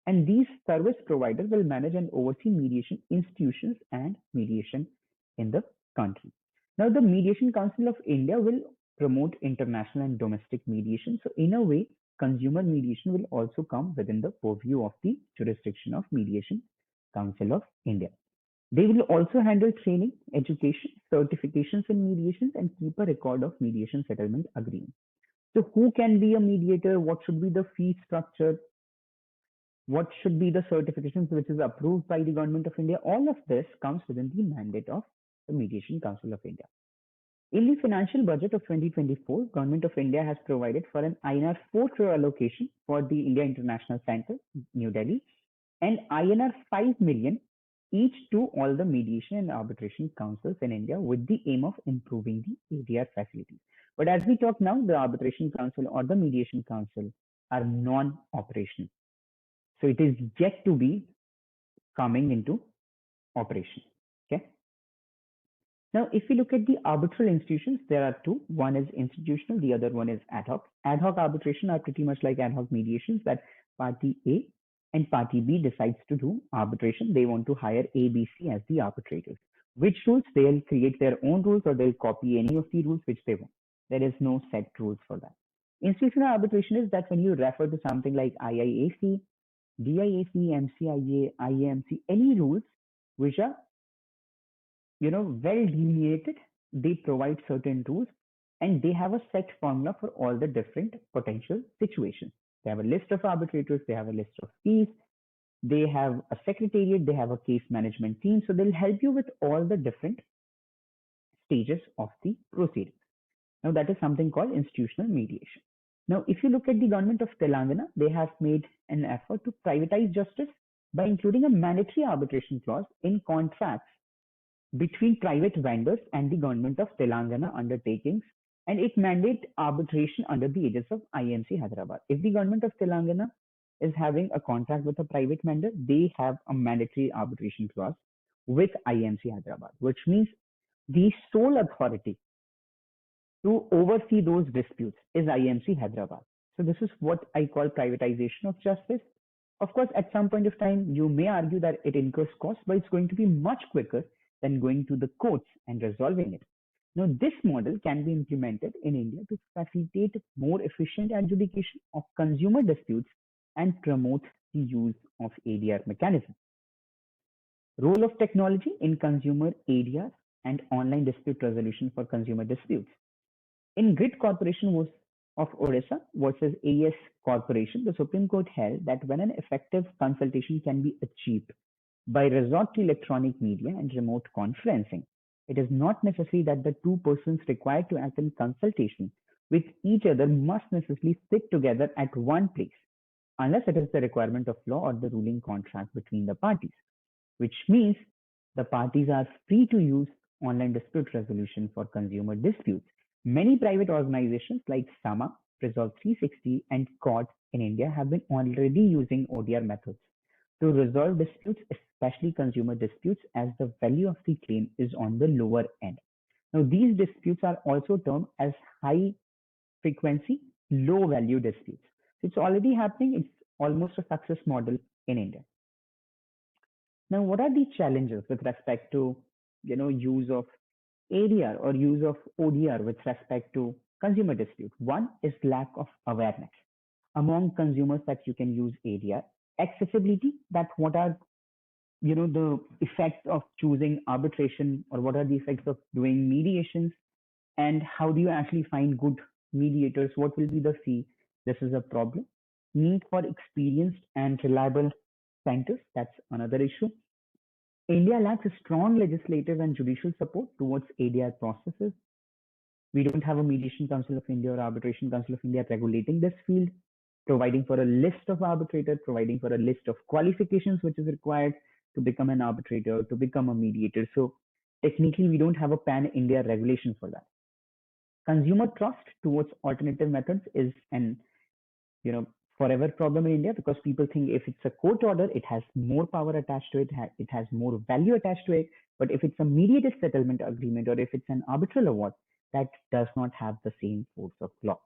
And these service providers will manage and oversee mediation institutions and mediation in the country. Now, the Mediation Council of India will promote international and domestic mediation. So in a way, consumer mediation will also come within the purview of the jurisdiction of Mediation Council of India. They will also handle training, education, certifications in mediations, and keep a record of mediation settlement agreements. So who can be a mediator? What should be the fee structure? What should be the certifications which is approved by the Government of India? All of this comes within the mandate of the Mediation Council of India. In the financial budget of 2024, Government of India has provided for an INR 4 crore allocation for the India International Center, New Delhi, and INR 5 million each to all the mediation and arbitration councils in India with the aim of improving the ADR facilities. But as we talk now, the Arbitration Council or the Mediation Council are non-operational. So it is yet to be coming into operation. Okay. Now, if we look at the arbitral institutions, there are two. One is institutional, the other one is ad hoc. Ad hoc arbitration are pretty much like ad hoc mediations that party A and party B decides to do arbitration. They want to hire A, B, C as the arbitrators. Which rules? They'll create their own rules or they'll copy any of the rules which they want. There is no set rules for that. Institutional arbitration is that when you refer to something like IIAC, DIAC, MCIA, IAMC, any rules which are well delineated, they provide certain rules and they have a set formula for all the different potential situations. They have a list of arbitrators, they have a list of fees, they have a secretariat, they have a case management team. So they'll help you with all the different stages of the proceedings. Now that is something called institutional mediation. Now, if you look at the government of Telangana, they have made an effort to privatize justice by including a mandatory arbitration clause in contracts between private vendors and the government of Telangana undertakings and it mandates arbitration under the aegis of IMC Hyderabad. If the government of Telangana is having a contract with a private vendor, they have a mandatory arbitration clause with IMC Hyderabad, which means the sole authority to oversee those disputes is IMC Hyderabad. So this is what I call privatization of justice. Of course, at some point of time, you may argue that it incurs costs, but it's going to be much quicker than going to the courts and resolving it. Now, this model can be implemented in India to facilitate more efficient adjudication of consumer disputes and promote the use of ADR mechanism. Role of technology in consumer ADR and online dispute resolution for consumer disputes. In Grid Corporation of Odisha versus AES Corporation, the Supreme Court held that when an effective consultation can be achieved by resort to electronic media and remote conferencing, it is not necessary that the two persons required to act in consultation with each other must necessarily sit together at one place, unless it is the requirement of law or the ruling contract between the parties, which means the parties are free to use online dispute resolution for consumer disputes. Many private organizations like SAMA, Resolve 360, and CORD in India have been already using ODR methods to resolve disputes, especially consumer disputes, as the value of the claim is on the lower end. Now, these disputes are also termed as high frequency, low value disputes. It's already happening. It's almost a success model in India. Now, what are the challenges with respect to use of ADR or use of ODR with respect to consumer dispute? One is lack of awareness among consumers that you can use ADR. Accessibility, that what are the effects of choosing arbitration, or what are the effects of doing mediations, and how do you actually find good mediators? What will be the fee? This is a problem. Need for experienced and reliable centers, that's another issue. India lacks a strong legislative and judicial support towards ADR processes. We don't have a Mediation Council of India or Arbitration Council of India regulating this field, providing for a list of arbitrators, providing for a list of qualifications which is required to become an arbitrator, to become a mediator. So technically, we don't have a pan-India regulation for that. Consumer trust towards alternative methods is an forever problem in India, because people think if it's a court order, it has more power attached to it, it has more value attached to it. But if it's a mediated settlement agreement, or if it's an arbitral award, that does not have the same force of law.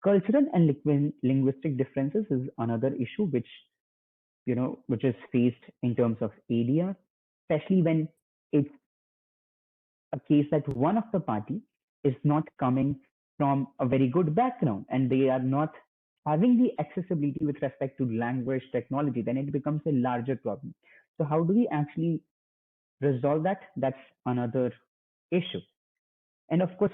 Cultural and linguistic differences is another issue which is faced in terms of ADR, especially when it's a case that one of the party is not coming from a very good background and they are not having the accessibility with respect to language technology, then it becomes a larger problem. So how do we actually resolve that? That's another issue. And of course,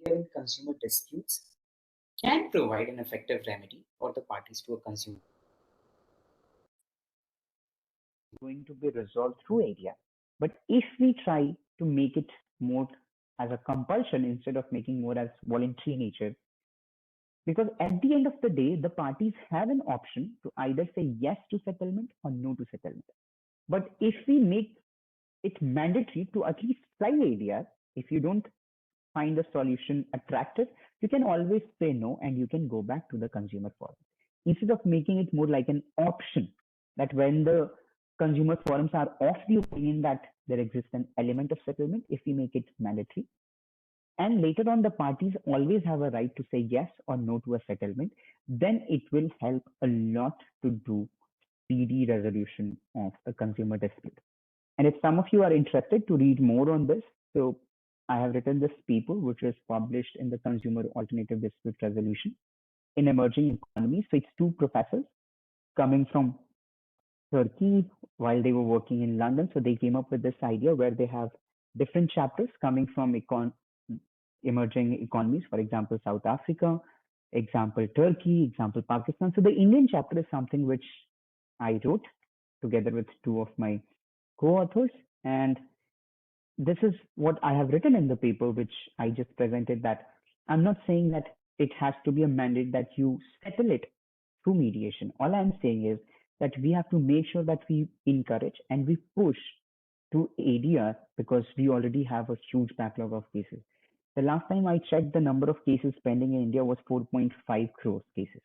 in consumer disputes can provide an effective remedy for the parties to a consumer. Going to be resolved through ADR. But if we try to make it more as a compulsion instead of making more as voluntary nature, because at the end of the day, the parties have an option to either say yes to settlement or no to settlement. But if we make it mandatory to at least try ADR, if you don't find the solution attractive, you can always say no and you can go back to the consumer forum. Instead of making it more like an option, that when the consumer forums are of the opinion that there exists an element of settlement, if we make it mandatory, and later on the parties always have a right to say yes or no to a settlement, then it will help a lot to do speedy resolution of a consumer dispute. And if some of you are interested to read more on this, so I have written this paper, which is published in the Consumer Alternative Dispute Resolution in Emerging Economies. So it's two professors coming from Turkey while they were working in London. So they came up with this idea where they have different chapters coming from emerging economies, for example, South Africa, example, Turkey, example, Pakistan. So the Indian chapter is something which I wrote together with two of my co-authors. And this is what I have written in the paper, which I just presented, that I'm not saying that it has to be a mandate that you settle it through mediation. All I'm saying is that we have to make sure that we encourage and we push to ADR because we already have a huge backlog of cases. The last time I checked, the number of cases pending in India was 4.5 crores cases,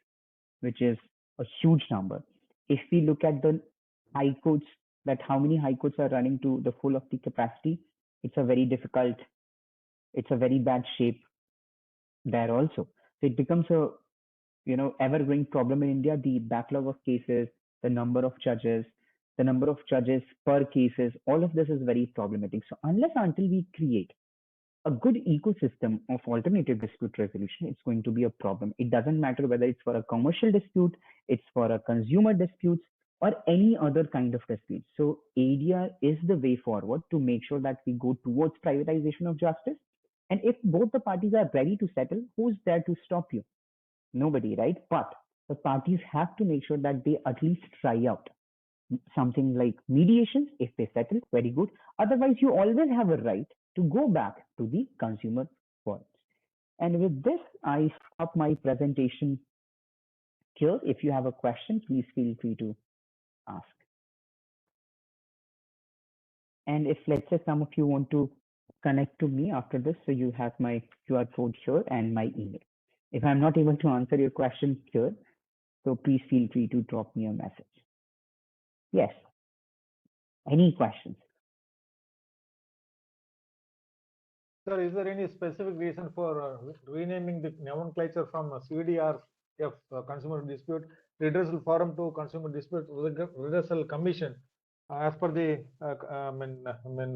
which is a huge number. If we look at the high courts, that how many high courts are running to the full of the capacity, it's a very difficult, it's a very bad shape there also. So it becomes a ever-growing problem in India. The backlog of cases, the number of judges per cases, all of this is very problematic. So until we create a good ecosystem of alternative dispute resolution, it's going to be a problem. It doesn't matter whether it's for a commercial dispute, it's for a consumer dispute, or any other kind of dispute. So ADR is the way forward to make sure that we go towards privatization of justice. And if both the parties are ready to settle, who's there to stop you? Nobody, right? But the parties have to make sure that they at least try out something like mediation. If they settle, very good. Otherwise, you always have a right to go back to the consumer forums. And with this, I stop my presentation here. If you have a question, please feel free to ask. And if, let's say, some of you want to connect to me after this, so you have my QR code here and my email. If I'm not able to answer your question here, so please feel free to drop me a message. Yes. Any questions? Sir, is there any specific reason for renaming the nomenclature from CDRF, Consumer Dispute Redressal Forum, to Consumer Dispute Redressal Commission, as per the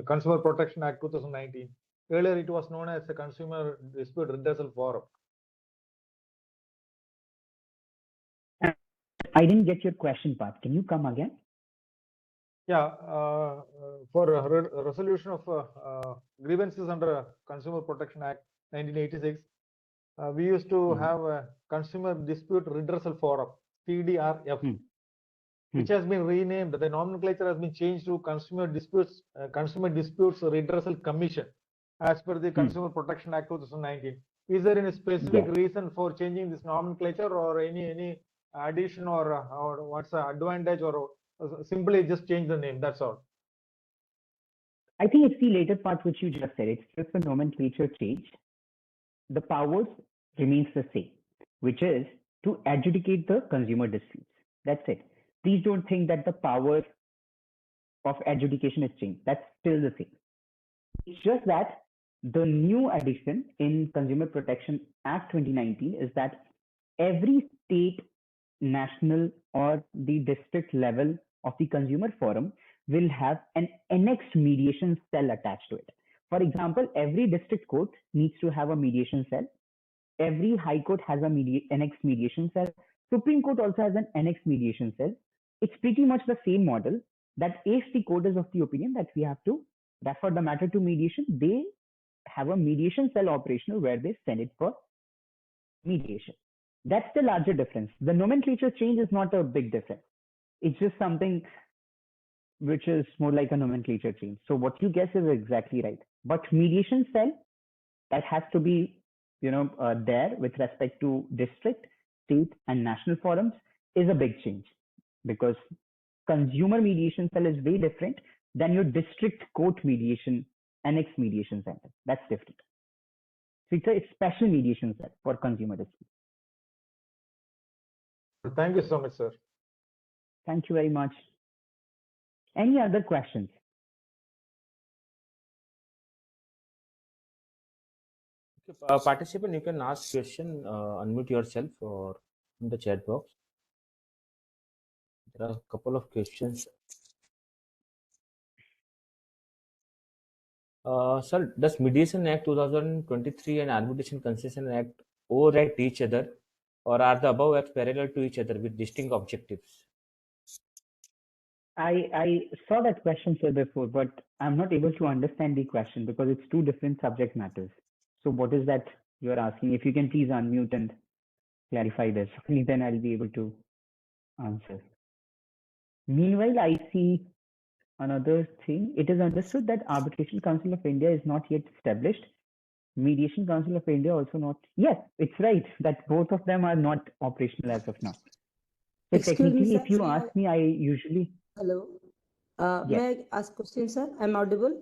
Consumer Protection Act 2019? Earlier, it was known as the Consumer Dispute Redressal Forum. I didn't get your question part. Can you come again? Yeah, for resolution of grievances under Consumer Protection Act 1986, we used to have a Consumer Dispute Redressal Forum, CDRF, which has been renamed. The nomenclature has been changed to Consumer Disputes Redressal Commission, as per the Consumer Protection Act 2019. Is there any specific reason for changing this nomenclature, or any addition, or what's the advantage, or simply just change the name? That's all. I think it's the later part which you just said. It's just a nomenclature change. The powers remains the same, which is to adjudicate the consumer disputes. That's it. Please don't think that the power of adjudication is changed. That's still the same. It's just that the new addition in Consumer Protection Act 2019 is that every state, national, or the district level of the consumer forum will have an annexed mediation cell attached to it. For example, every district court needs to have a mediation cell. Every high court has a annexed mediation cell. Supreme Court also has an annexed mediation cell. It's pretty much the same model, that if the court is of the opinion that we have to refer the matter to mediation, they have a mediation cell operational where they send it for mediation. That's the larger difference. The nomenclature change is not a big difference. It's just something which is more like a nomenclature change. So what you guess is exactly right. But mediation cell, that has to be there with respect to district, state, and national forums, is a big change, because consumer mediation cell is way different than your district court mediation, annex mediation center. That's different. So it's a special mediation cell for consumer disputes. Thank you so much, sir. Thank you very much. Any other questions? Participant, you can ask question, unmute yourself or in the chat box. There are a couple of questions. Sir, does Mediation Act 2023 and Arbitration Concession Act override each other, or are the above acts parallel to each other with distinct objectives? I saw that question, sir, before, but I'm not able to understand the question because it's two different subject matters. So what is that you're asking? If you can please unmute and clarify this, then I'll be able to answer. Meanwhile, I see another thing. It is understood that Arbitration Council of India is not yet established. Mediation Council of India also not. Yes, it's right that both of them are not operational as of now. So Excuse me, technically, sir. if you ask me, I usually. Hello. Yes. May I ask question, sir? I'm audible.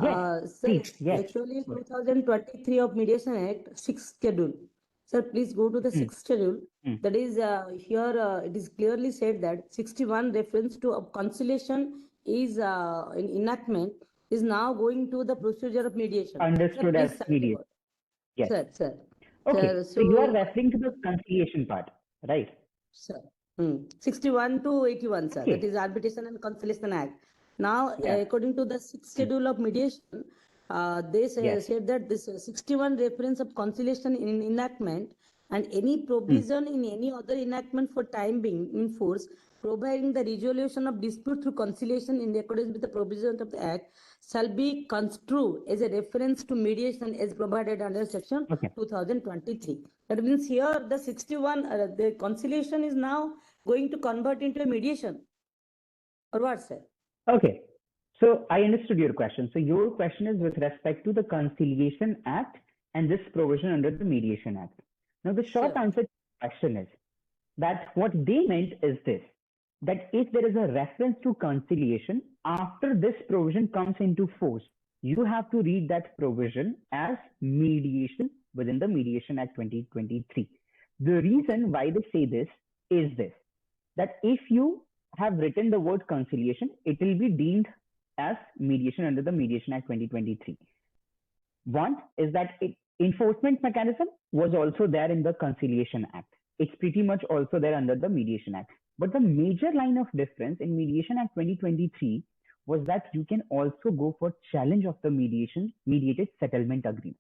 Yes, Sir, please. Yes. actually, Go ahead. 2023 of Mediation Act, 6th schedule. Sir, please go to the 6th schedule. That is, here it is clearly said that 61 reference to a conciliation is in enactment is now going to the procedure of mediation. Understood Sir, as please cite the mediation. word. Yes. Sir. Okay. Sir, So you are referring to the conciliation part, right? Sir. 61 to 81, sir. Okay. That is Arbitration and Conciliation Act. Now, Yeah. according to the 6th schedule of mediation, they Yes. said that this 61 reference of conciliation in enactment and any provision in any other enactment for time being in force, providing the resolution of dispute through conciliation in accordance with the provisions of the Act, shall be construed as a reference to mediation as provided under section 2023. That means here the 61, the conciliation is now going to convert into a mediation. Or what, sir? Okay. So I understood your question. So your question is with respect to the Conciliation Act and this provision under the Mediation Act. Now the short answer to the question is that what they meant is this, that if there is a reference to conciliation after this provision comes into force, you have to read that provision as mediation within the Mediation Act 2023. The reason why they say this is this, that if you have written the word conciliation, it will be deemed as mediation under the Mediation Act 2023. One is that enforcement mechanism was also there in the Conciliation Act. It's pretty much also there under the Mediation Act. But the major line of difference in Mediation Act 2023 was that you can also go for challenge of the mediated settlement agreement,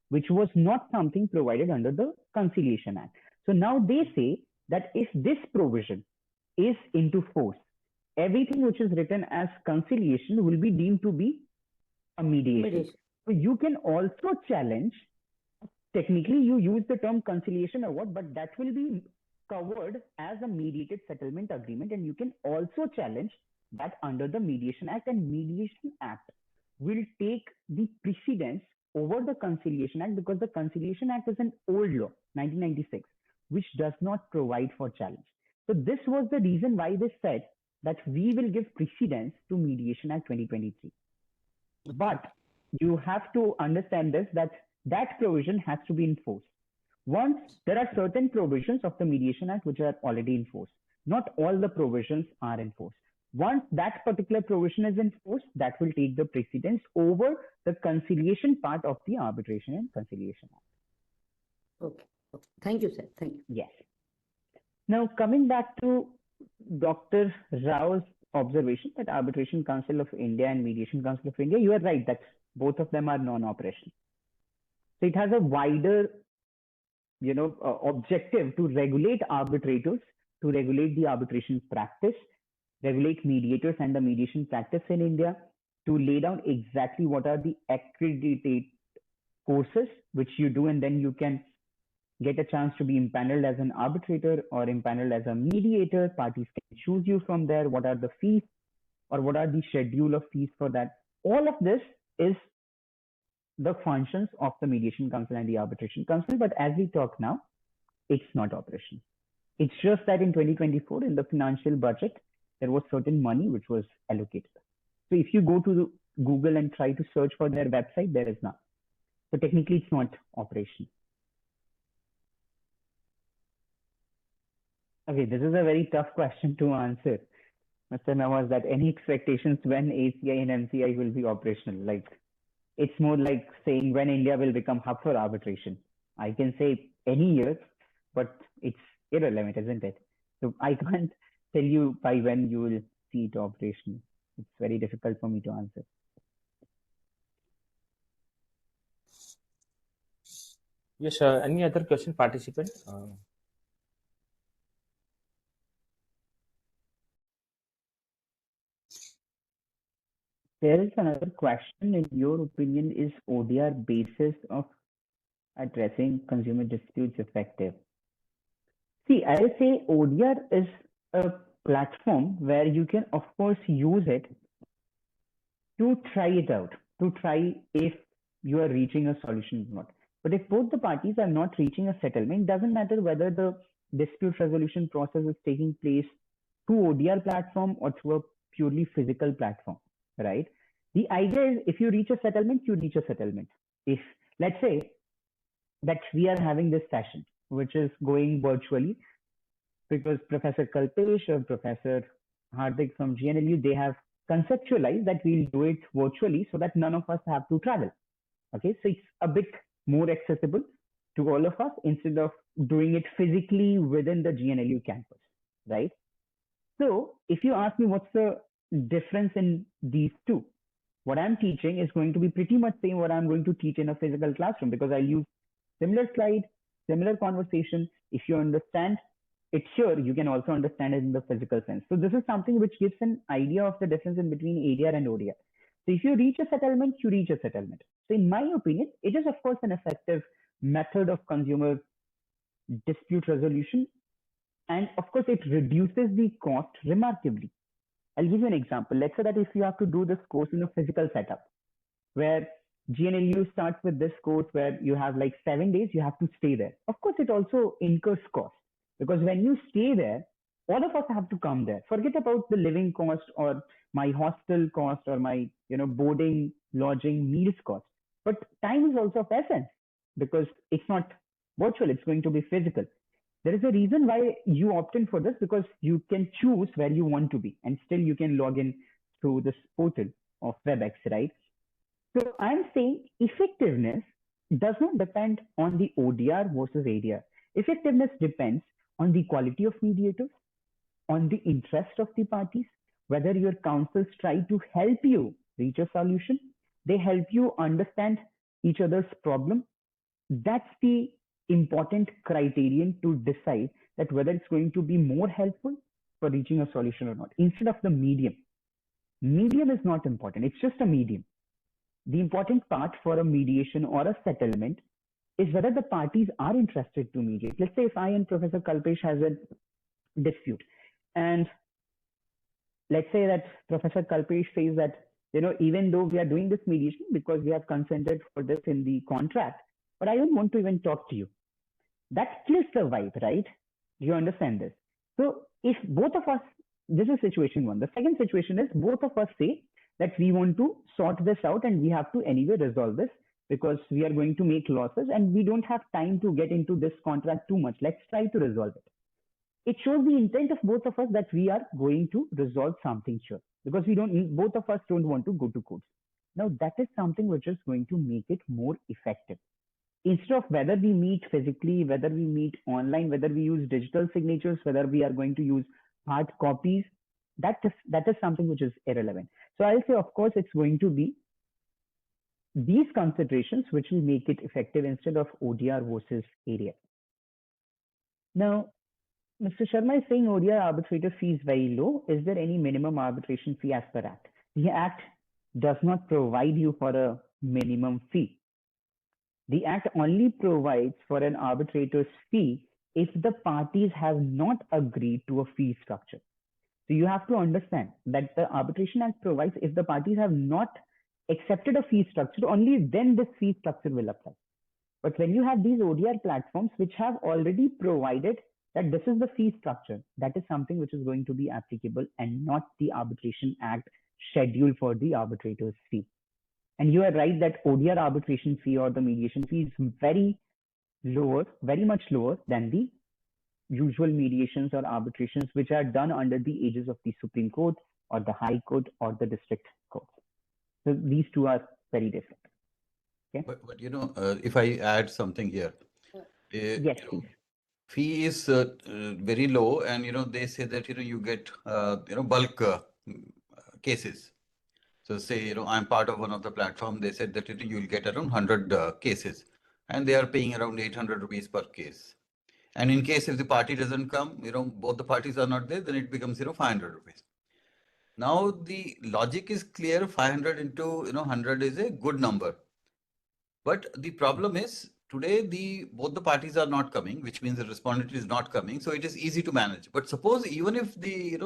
which was not something provided under the Conciliation Act. So now they say that if this provision is into force, everything which is written as conciliation will be deemed to be a mediation. So you can also challenge, technically you use the term conciliation or what, but that will be covered as a mediated settlement agreement, and you can also challenge that under the Mediation Act, and Mediation Act will take the precedence over the Conciliation Act because the Conciliation Act is an old law, 1996, which does not provide for challenge. So this was the reason why they said that we will give precedence to Mediation Act 2023. But you have to understand this, that provision has to be enforced. Once there are certain provisions of the Mediation Act which are already enforced, not all the provisions are enforced. Once that particular provision is enforced, that will take the precedence over the conciliation part of the Arbitration and Conciliation Act. Okay. Thank you, sir. Thank you. Yes. Now, coming back to Dr. Rao's observation that Arbitration Council of India and Mediation Council of India, you are right that both of them are non-operational. So it has a wider, objective to regulate arbitrators, to regulate the arbitration practice, regulate mediators and the mediation practice in India, to lay down exactly what are the accredited courses which you do, and then you can get a chance to be impaneled as an arbitrator or impaneled as a mediator. Parties can choose you from there. What are the fees or what are the schedule of fees for that? All of this is the functions of the Mediation Council and the Arbitration Council. But as we talk now, it's not operational. It's just that in 2024, in the financial budget, there was certain money which was allocated. So if you go to Google and try to search for their website, there is none. So technically, it's not operational. Okay, this is a very tough question to answer, Mr. Nawaz, that any expectations when ACI and MCI will be operational? Like, it's more like saying when India will become hub for arbitration. I can say any year, but it's irrelevant, isn't it? So I can't tell you by when you will see it operational. It's very difficult for me to answer. Yes, any other question, participant? There is another question. In your opinion, is ODR basis of addressing consumer disputes effective? See, I would say ODR is a platform where you can, of course, use it to try it out, to try if you are reaching a solution or not. But if both the parties are not reaching a settlement, it doesn't matter whether the dispute resolution process is taking place through ODR platform or through a purely physical platform, right? The idea is if you reach a settlement, you reach a settlement. If, let's say, that we are having this session, which is going virtually, because Professor Kalpesh or Professor Hardik from GNLU, they have conceptualized that we'll do it virtually so that none of us have to travel. Okay, so it's a bit more accessible to all of us instead of doing it physically within the GNLU campus, right? So if you ask me what's the difference in these two, what I'm teaching is going to be pretty much same what I'm going to teach in a physical classroom, because I'll use similar slide, similar conversation. If you understand it here, you can also understand it in the physical sense. So this is something which gives an idea of the difference in between ADR and ODR. So if you reach a settlement, you reach a settlement. So in my opinion, it is of course an effective method of consumer dispute resolution. And of course, it reduces the cost remarkably. I'll give you an example. Let's say that if you have to do this course in a physical setup, where GNLU starts with this course where you have like 7 days, you have to stay there. Of course, it also incurs cost, because when you stay there, all of us have to come there. Forget about the living cost or my hostel cost or my boarding, lodging, meals cost. But time is also of essence, because it's not virtual, it's going to be physical. There is a reason why you opt in for this, because you can choose where you want to be and still you can log in through this portal of WebEx, right? So I'm saying effectiveness does not depend on the ODR versus ADR. Effectiveness depends on the quality of mediators, on the interest of the parties, whether your counsels try to help you reach a solution, they help you understand each other's problem. That's the important criterion to decide that whether it's going to be more helpful for reaching a solution or not, instead of the medium. Medium is not important, it's just a medium. The important part for a mediation or a settlement is whether the parties are interested to mediate. Let's say if I and Professor Kalpesh has a dispute, and let's say that Professor Kalpesh says that, even though we are doing this mediation because we have consented for this in the contract, but I don't want to even talk to you. That kills the vibe, right? You understand this? So if both of us, this is situation one. The second situation is both of us say that we want to sort this out and we have to anyway resolve this because we are going to make losses and we don't have time to get into this contract too much. Let's try to resolve it. It shows the intent of both of us that we are going to resolve something here, because both of us don't want to go to court. Now that is something which is going to make it more effective. Instead of whether we meet physically, whether we meet online, whether we use digital signatures, whether we are going to use hard copies, that is something which is irrelevant. So I'll say, of course, it's going to be these considerations which will make it effective instead of ODR versus ADR. Now, Mr. Sharma is saying ODR arbitrator fee is very low. Is there any minimum arbitration fee as per Act? The Act does not provide you for a minimum fee. The Act only provides for an arbitrator's fee if the parties have not agreed to a fee structure. So you have to understand that the Arbitration Act provides if the parties have not accepted a fee structure, only then this fee structure will apply. But when you have these ODR platforms which have already provided that this is the fee structure, that is something which is going to be applicable and not the Arbitration Act schedule for the arbitrator's fee. And you are right that ODR arbitration fee or the mediation fee is very much lower than the usual mediations or arbitrations which are done under the aegis of the Supreme Court or the High Court or the District Court. So these two are very different. Okay? But if I add something here, yes, please. Fee is very low, and they say that you get bulk cases. So say I'm part of one of the platform. They said that you'll get around 100 cases, and they are paying around 800 rupees per case. And in case if the party doesn't come, both the parties are not there, then it becomes 500 rupees. Now the logic is clear. 500 into 100 is a good number. But the problem is today both the parties are not coming, which means the respondent is not coming. So it is easy to manage. But suppose even if the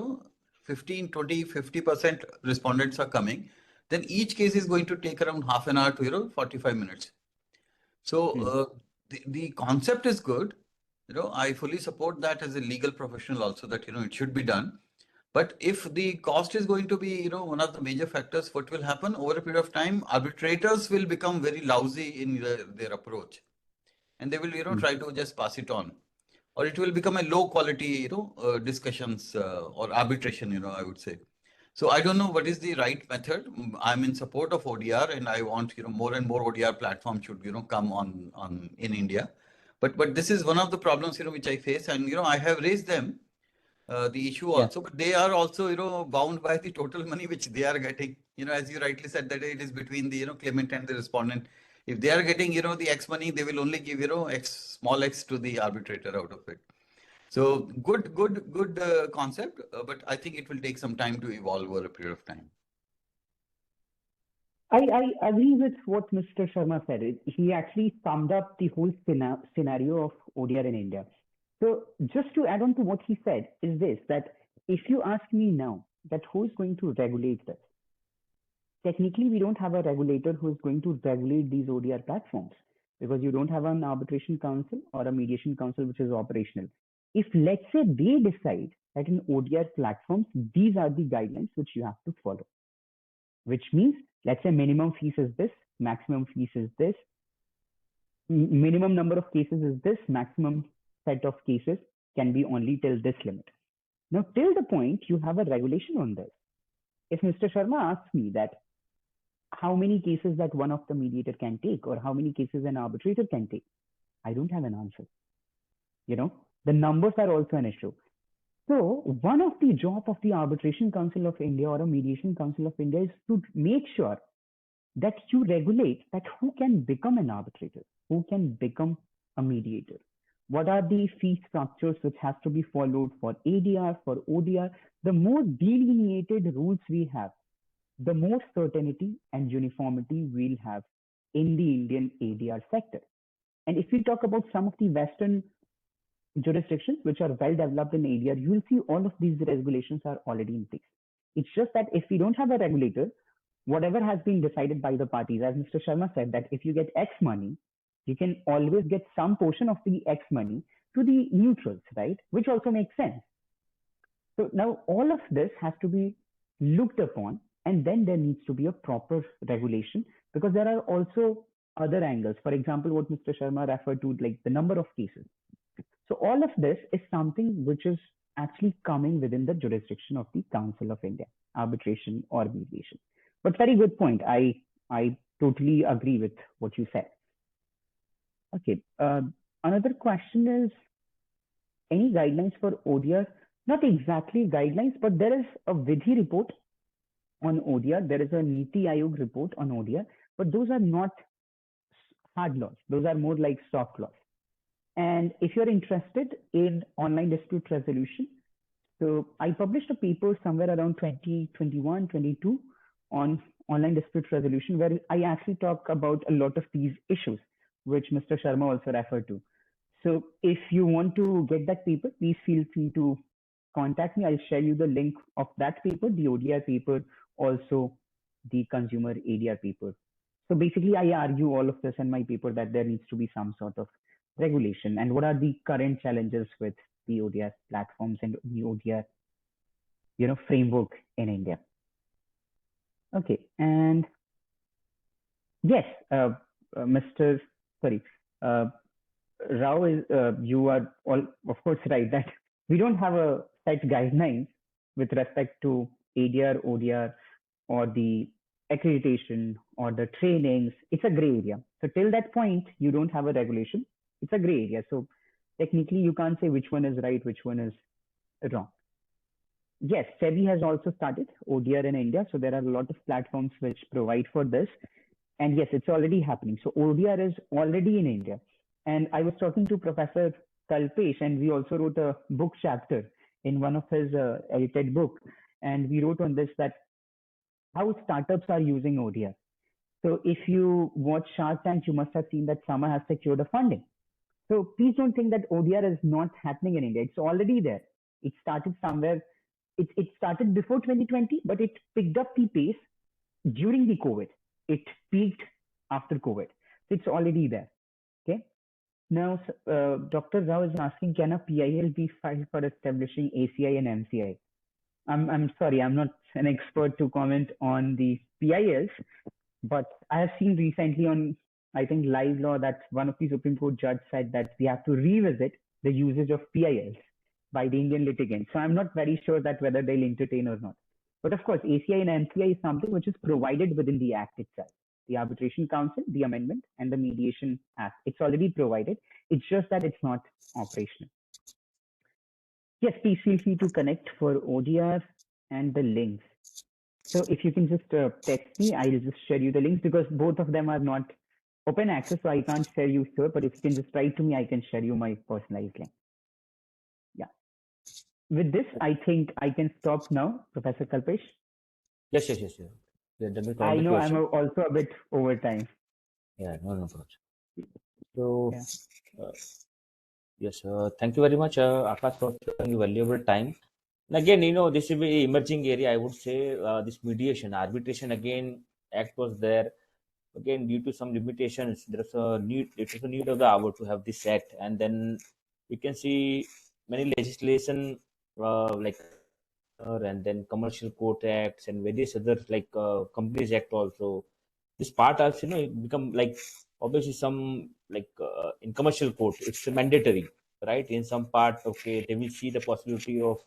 15, 20, 50% respondents are coming, then each case is going to take around half an hour to 45 minutes. So the concept is good, I fully support that as a legal professional also, that, it should be done. But if the cost is going to be, one of the major factors, what will happen over a period of time, arbitrators will become very lousy in their approach, and they will, try to just pass it on, or it will become a low quality, discussions or arbitration, I would say. So I don't know what is the right method. I'm in support of ODR, and I want, more and more ODR platforms should, come on in India. But this is one of the problems, which I face, and, I have raised them, the issue also, but they are also, bound by the total money which they are getting. As you rightly said, that it is between the, claimant and the respondent. If they are getting, the X money, they will only give, X, small X to the arbitrator out of it. So good concept, but I think it will take some time to evolve over a period of time. I agree with what Mr. Sharma said. He actually summed up the whole scenario of ODR in India. So just to add on to what he said is this, that if you ask me now that who is going to regulate this, technically we don't have a regulator who is going to regulate these ODR platforms, because you don't have an arbitration council or a mediation council which is operational. If let's say they decide that in ODR platforms, these are the guidelines which you have to follow, which means, let's say minimum fees is this, maximum fees is this, minimum number of cases is this, maximum set of cases can be only till this limit. Now, till the point you have a regulation on this. If Mr. Sharma asks me that how many cases that one of the mediator can take, or how many cases an arbitrator can take, I don't have an answer. The numbers are also an issue. So one of the job of the Arbitration Council of India or a Mediation Council of India is to make sure that you regulate that who can become an arbitrator, who can become a mediator. What are the fee structures which has to be followed for ADR, for ODR? The more delineated rules we have, the more certainty and uniformity we'll have in the Indian ADR sector. And if we talk about some of the Western jurisdictions which are well developed in ADR, you will see all of these regulations are already in place. It's just that if we don't have a regulator, whatever has been decided by the parties, as Mr. Sharma said, that if you get X money, you can always get some portion of the X money to the neutrals, right? Which also makes sense. So now all of this has to be looked upon, and then there needs to be a proper regulation, because there are also other angles. For example, what Mr. Sharma referred to, like the number of cases. So all of this is something which is actually coming within the jurisdiction of the Council of India, arbitration or mediation. But very good point. I totally agree with what you said. Okay. Another question is, any guidelines for ODR? Not exactly guidelines, but there is a Vidhi report on ODR. There is a Niti Aayog report on ODR, but those are not hard laws. Those are more like soft laws. And if you're interested in online dispute resolution, so I published a paper somewhere around 2021, 22 on online dispute resolution, where I actually talk about a lot of these issues, which Mr. Sharma also referred to. So if you want to get that paper, please feel free to contact me. I'll share you the link of that paper, the ODR paper, also the consumer ADR paper. So basically, I argue all of this in my paper that there needs to be some sort of regulation, and what are the current challenges with the ODR platforms and the ODR, framework in India. Okay, and yes, Mr. Rao, is you are all of course right that we don't have a set guidelines with respect to ADR, ODR, or the accreditation or the trainings. It's a gray area. So till that point, you don't have a regulation. It's a gray area. So technically, you can't say which one is right, which one is wrong. Yes, SEBI has also started ODR in India. So there are a lot of platforms which provide for this. And yes, it's already happening. So ODR is already in India. And I was talking to Professor Kalpesh, and we also wrote a book chapter in one of his edited book. And we wrote on this, that how startups are using ODR. So if you watch Shark Tank, you must have seen that Sama has secured a funding. So please don't think that ODR is not happening in India. It's already there. It started somewhere. It started before 2020, but it picked up the pace during the COVID. It peaked after COVID. So it's already there. Okay. Now, Dr. Rao is asking, can a PIL be filed for establishing ACI and MCI? I'm sorry, I'm not an expert to comment on the PILs, but I have seen recently on, I think, Live Law that one of the Supreme Court judge said that we have to revisit the usage of PILs by the Indian litigants. So I'm not very sure that whether they'll entertain or not. But of course, ACI and MCI is something which is provided within the Act itself. The Arbitration Council, the amendment, and the Mediation Act. It's already provided. It's just that it's not operational. Yes, please feel free to connect for ODR and the links. So if you can just text me, I'll just share you the links because both of them are not open access, so I can't share you here. But if you can just write to me, I can share you my personalized link. Yeah. With this, I think I can stop now, Professor Kalpesh. Yes. We are done with all I the know questions. I'm also a bit over time. Yeah, no problem. So, Yeah. yes, thank you very much, Akash, for your valuable time. And again, this is an emerging area. I would say this mediation, arbitration. Again, Act was there. Again, due to some limitations, there is a need. It is a need of the hour to have this act, and then we can see many legislation like and then commercial court acts and various others like companies act also. This part also, it become like obviously some like in commercial court it's mandatory, right? In some part, okay, they will see the possibility of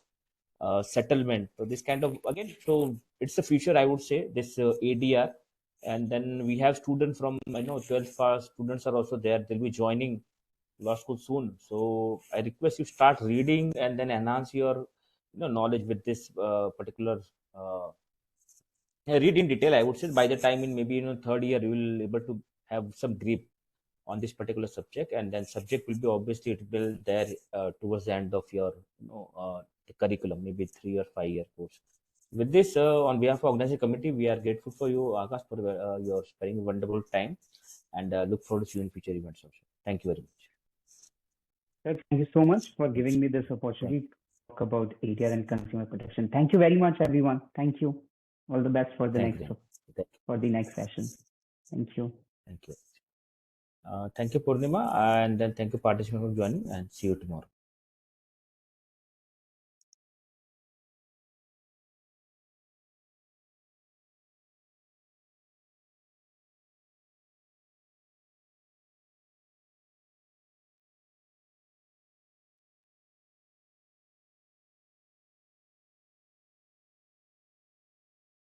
settlement. So this kind of, again, so it's the future, I would say, this ADR. And then we have students from 12th pass students are also there. They'll be joining law school soon. So I request you start reading and then enhance your knowledge with this particular read in detail. I would say by the time in maybe third year you will able to have some grip on this particular subject, and then subject will be obviously it will there towards the end of your the curriculum, maybe 3 or 5 year course. With this, on behalf of organizing committee, we are grateful for you, Akash, for your sparing wonderful time, and look forward to see you in future events also. Thank you very much. Thank you so much for giving me this opportunity to talk about ADR and consumer protection. Thank you very much, everyone. Thank you. All the best for the next session. Thank you. Thank you, Purnima, and then thank you participants for joining, and see you tomorrow.